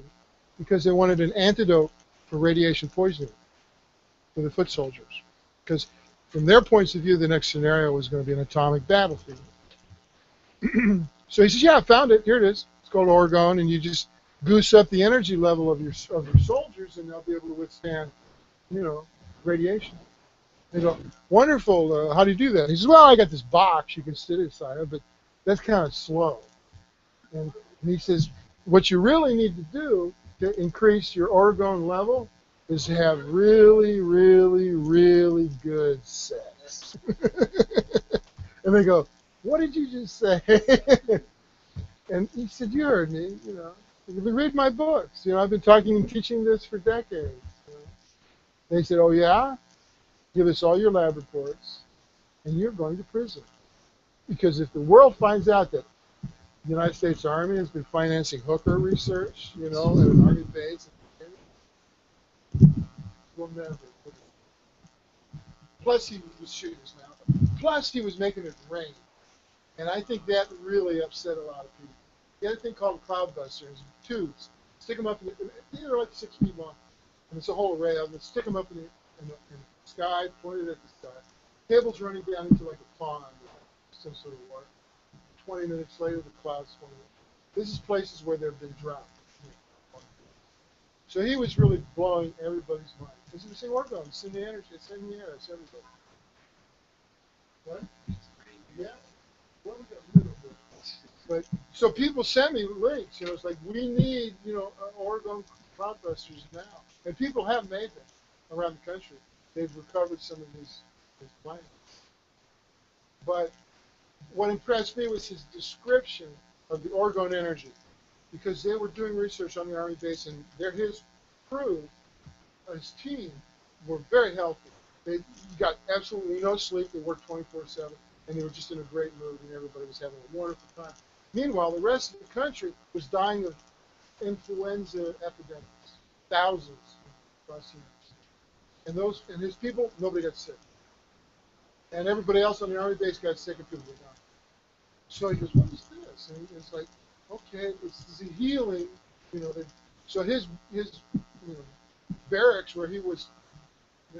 because they wanted an antidote for radiation poisoning for the foot soldiers. Because from their points of view, the next scenario was going to be an atomic battlefield. So he says, yeah, I found it. Here it is. It's called orgone, and you just goose up the energy level of your soldiers, and they'll be able to withstand, radiation. They go, wonderful. How do you do that? He says, well, I got this box you can sit inside of, but that's kind of slow. And he says, what you really need to do to increase your orgone level is have really, really, really good sex. And they go, what did you just say? And he said, you heard me, you know. Read my books. You know, I've been talking and teaching this for decades. You know. They said, oh, yeah? Give us all your lab reports, and you're going to prison. Because if the world finds out that the United States Army has been financing hooker research, you know, at an Army base, we'll never. Plus, he was shooting his mouth. Plus, he was making it rain. And I think that really upset a lot of people. He had a thing called cloudbusters, tubes. Stick them up in the, they're like 6 feet long. And it's a whole array of them. Stick them up in the sky, pointed at the sky. Cables running down into like a pond or some sort of water. 20 minutes later, the clouds form. This is places where there have been drought. So he was really blowing everybody's mind. Because he was saying, orgone, it's in the energy, it's in the air, it's everybody. What? Yeah. Well, we got rid of it. But so people send me links. You know, it's like we need, you know, orgone cloudbusters now, and people have made them around the country. They've recovered some of these plants. But what impressed me was his description of the orgone energy, because they were doing research on the Army base, and his crew, his team, were very healthy. They got absolutely no sleep. They worked 24/7, and they were just in a great mood, and everybody was having a wonderful time. Meanwhile, the rest of the country was dying of influenza epidemics, thousands across the United States. And his people, nobody got sick. And everybody else on the Army base got sick, and people were dying. So he goes, what is this? And it's like, okay, it's a healing, you know. So his you know, barracks where he was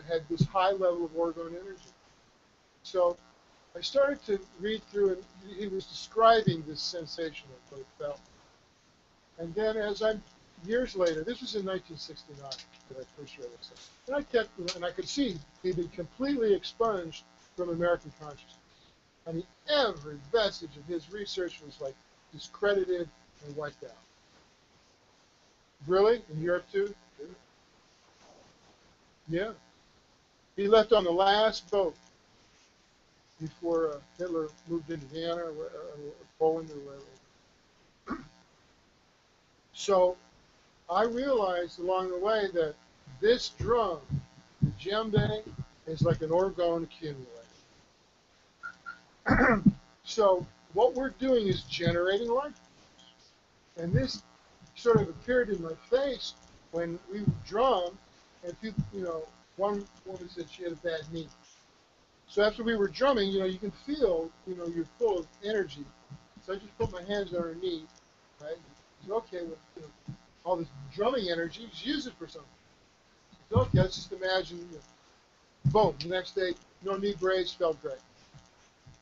had this high level of orgone energy. So I started to read through, and he was describing this sensation of what it felt. And then years later, this was in 1969 that I first read this. And I kept, and I could see he'd been completely expunged from American consciousness. I mean, every vestige of his research was like discredited and wiped out. Really? In Europe too? Yeah. He left on the last boat before Hitler moved into Vienna or Poland or wherever. So I realized along the way that this drum, the djembe, is like an orgone accumulator. So what we're doing is generating life. And this sort of appeared in my face when we drum, and people, you know, one woman said she had a bad knee. So after we were drumming, you know, you can feel, you know, you're full of energy. So I just put my hands on her knee, right? Said, okay, well, you know, all this drumming energy, just use it for something. Said, okay, let's just imagine, you know, boom, the next day, no knee brace, felt great.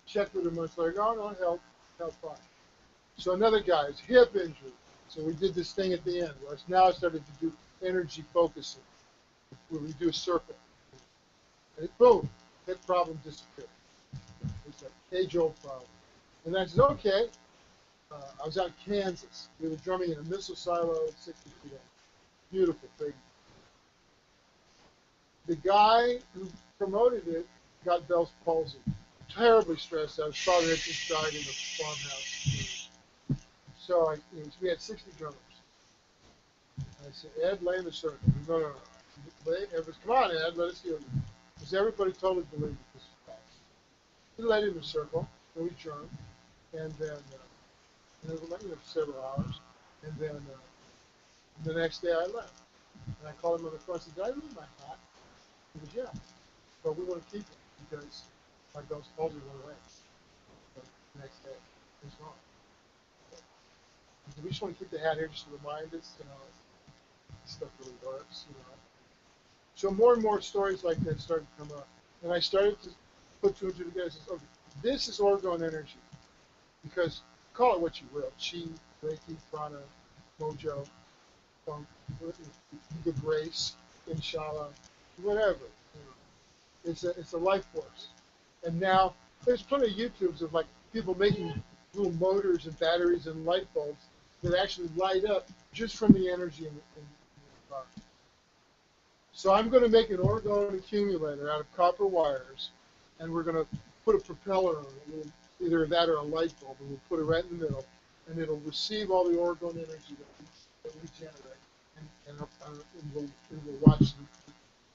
Checked with her months later, no, held fine. So another guy, his hip injury. So we did this thing at the end. Where now I started to do energy focusing, where we do a circle. And boom, that problem disappeared. It's an age-old problem. And I said, okay. I was out in Kansas. We were drumming in a missile silo 60 feet up. Beautiful thing. The guy who promoted it got Bell's palsy. Terribly stressed out. His father had just died in a farmhouse. So we had 60 drummers. I said, Ed, lay in the circle. No. Come on, Ed, let us hear it. Because everybody totally believed that this was false. We laid in the circle, and we drummed, and then it was like, several hours. And then the next day I left. And I called him on the phone and said, did I leave my hat? He goes, yeah. But we want to keep it because my Bell's palsy went away. But the next day, it's gone. We just want to keep the hat here just to remind us, you know, stuff really works, you know. So more and more stories like that started to come up. And I started to put two and two together and said, okay, this is orgone energy. Because call it what you will, chi, reiki, prana, mojo, funk, the grace, inshallah, whatever. You know. it's a life force. And now there's plenty of YouTubes of like people making little motors and batteries and light bulbs that actually light up just from the energy in the car. So I'm going to make an orgone accumulator out of copper wires, and we're going to put a propeller on it, either that or a light bulb, and we'll put it right in the middle, and it'll receive all the orgone energy that we generate, and we'll watch the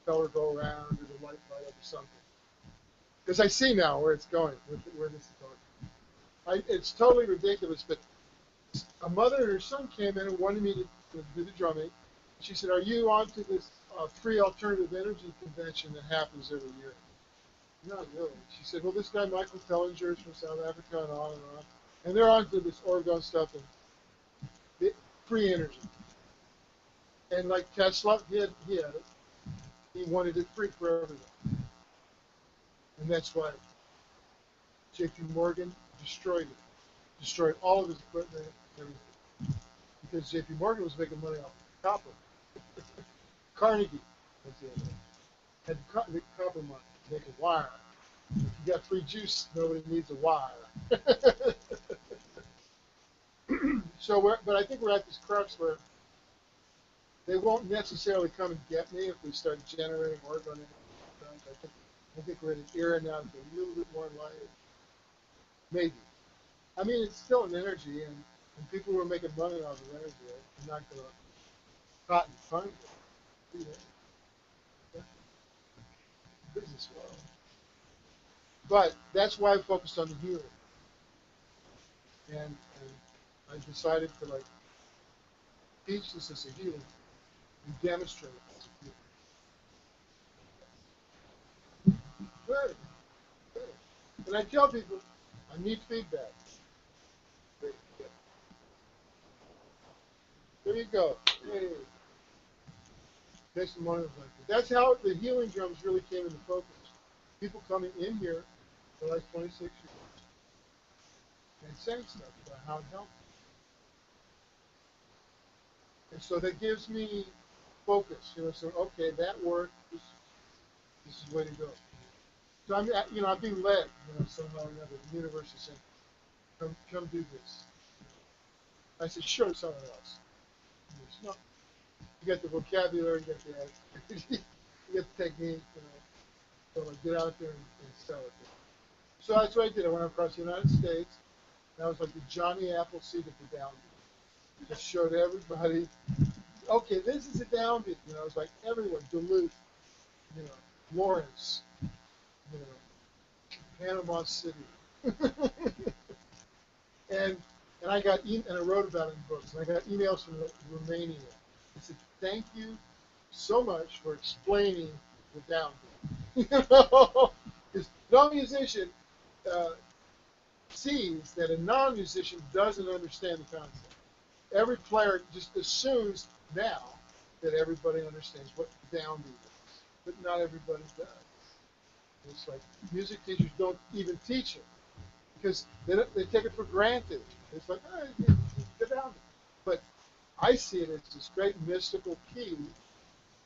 propeller go around, or the light up or something. Because I see now where it's going, where this is going. It's totally ridiculous, but a mother and her son came in and wanted me to do the drumming. She said, "Are you on to this free alternative energy convention that happens every year?" Not really. She said, "Well, this guy Michael Tellinger is from South Africa and on and on, and they're on to this orgone stuff and free energy." And like Tesla, he had it. He wanted it free for everyone. And that's why J.P. Morgan destroyed all of his equipment and everything. Because J.P. Morgan was making money off copper. Carnegie was the other one. Had the copper money, make a wire. If you got free juice, nobody needs a wire. But I think we're at this crux where they won't necessarily come and get me if we start generating orgone. I think we're in an era now that's a little bit more enlightened. Maybe. I mean, it's still an energy, and people who are making money off of energy are not going to cotton fund it. Yeah. Business world. But that's why I focused on the healing. And I decided to teach this as a healing and demonstrate it as a healing. Good. And I tell people, I need feedback. There you go. Hey. That's how the healing drums really came into focus. People coming in here for like 26 years and saying stuff about how it helped. And so that gives me focus. So okay, that worked. This is the way to go. So I'm being led, somehow or another. The universe is saying, come do this. I said, sure, someone else. No. You get the vocabulary, you get the attitude, you get the technique, So get out there and sell it. So that's what I did. I went across the United States. And I was like the Johnny Appleseed of the downbeat. Just showed everybody, okay, this is a downbeat. It was like everywhere, Duluth, Lawrence, Panama City. and I got and I wrote about it in books. And I got emails from Romania. I said, thank you so much for explaining the downbeat. Because no musician sees that a non-musician doesn't understand the concept. Every player just assumes now that everybody understands what downbeat is, but not everybody does. It's like music teachers don't even teach it because they take it for granted. It's like, the downbeat. But I see it as this great mystical key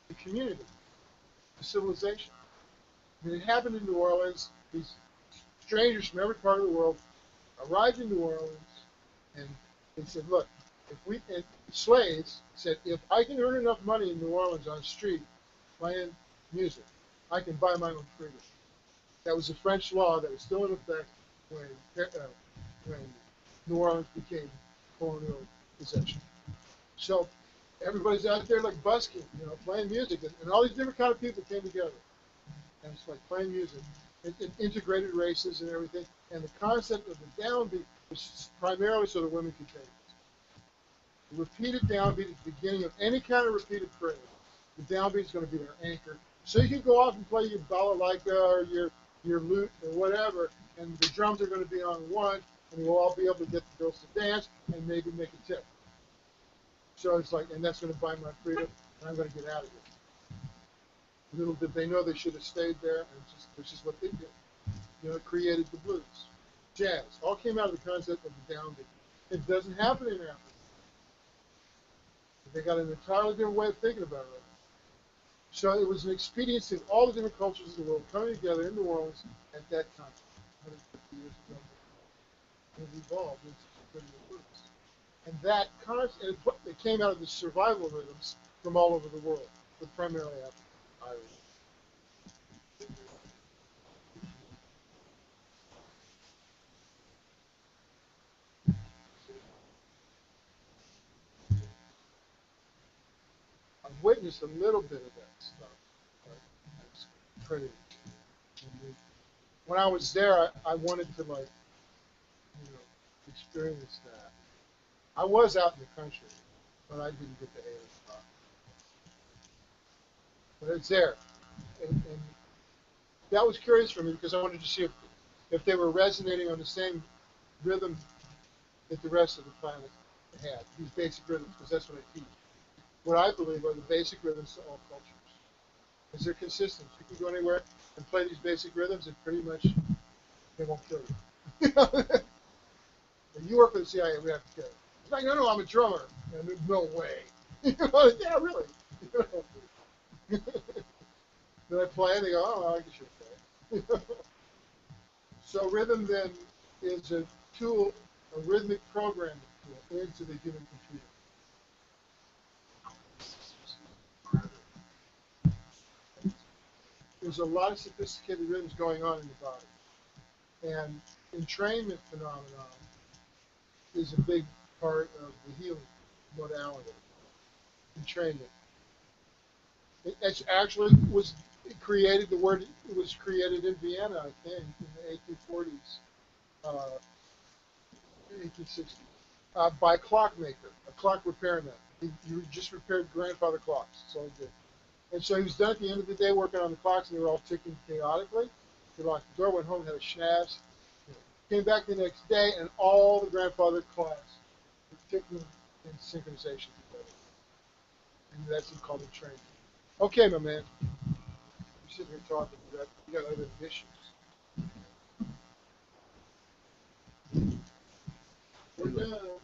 to community, to civilization. I mean, it happened in New Orleans. These strangers from every part of the world arrived in New Orleans, and they said, look, and slaves said, if I can earn enough money in New Orleans on the street playing music, I can buy my own freedom. That was a French law that was still in effect when New Orleans became colonial possession. So everybody's out there like busking, playing music, and all these different kind of people came together. And it's like playing music, and integrated races and everything. And the concept of the downbeat was primarily so that women could take it. The repeated downbeat at the beginning of any kind of repeated phrase. The downbeat is going to be their anchor. So you can go off and play your balalaika or your lute or whatever, and the drums are going to be on one, and we'll all be able to get the girls to dance and maybe make a tip. So it's like, and that's going to buy my freedom, and I'm going to get out of here. Little did they know they should have stayed there, and this is what they did. It created the blues, jazz, all came out of the concept of the downbeat. It doesn't happen in Africa. They got an entirely different way of thinking about it. So it was an expediency of all the different cultures of the world coming together in New Orleans at that time, 150 years ago. And it evolved into primitive rhythms. And that it came out of the survival rhythms from all over the world, but primarily Africa, Irish. I've witnessed a little bit of that stuff. It's pretty. When I was there, I wanted to experience that. I was out in the country, but I didn't get to A spot. But it's there, and that was curious for me because I wanted to see if they were resonating on the same rhythm that the rest of the planet had. These basic rhythms, because that's what I teach. What I believe are the basic rhythms to all cultures. Because they're consistent. You can go anywhere and play these basic rhythms, and pretty much they won't kill you. When you work for the CIA, we have to kill you. It's like, no, I'm a drummer. And there's no way. Yeah, really. Then I play, and they go, oh, I guess you're okay. So rhythm then is a tool, a rhythmic programming tool into the human computer. There's a lot of sophisticated rhythms going on in the body. And entrainment phenomenon is a big part of the healing modality. Entrainment. It actually was created, the word, it was created in Vienna, I think, in the 1840s, 1860s, by a clockmaker, a clock repairman. He just repaired grandfather clocks, that's all he did. And so he was done at the end of the day working on the clocks, and they were all ticking chaotically. He locked the door, went home, had a schnapps, came back the next day, and all the grandfather clocks were ticking in synchronization together. And that's called a train. Okay, my man. You're sitting here talking. You got other issues. We're done.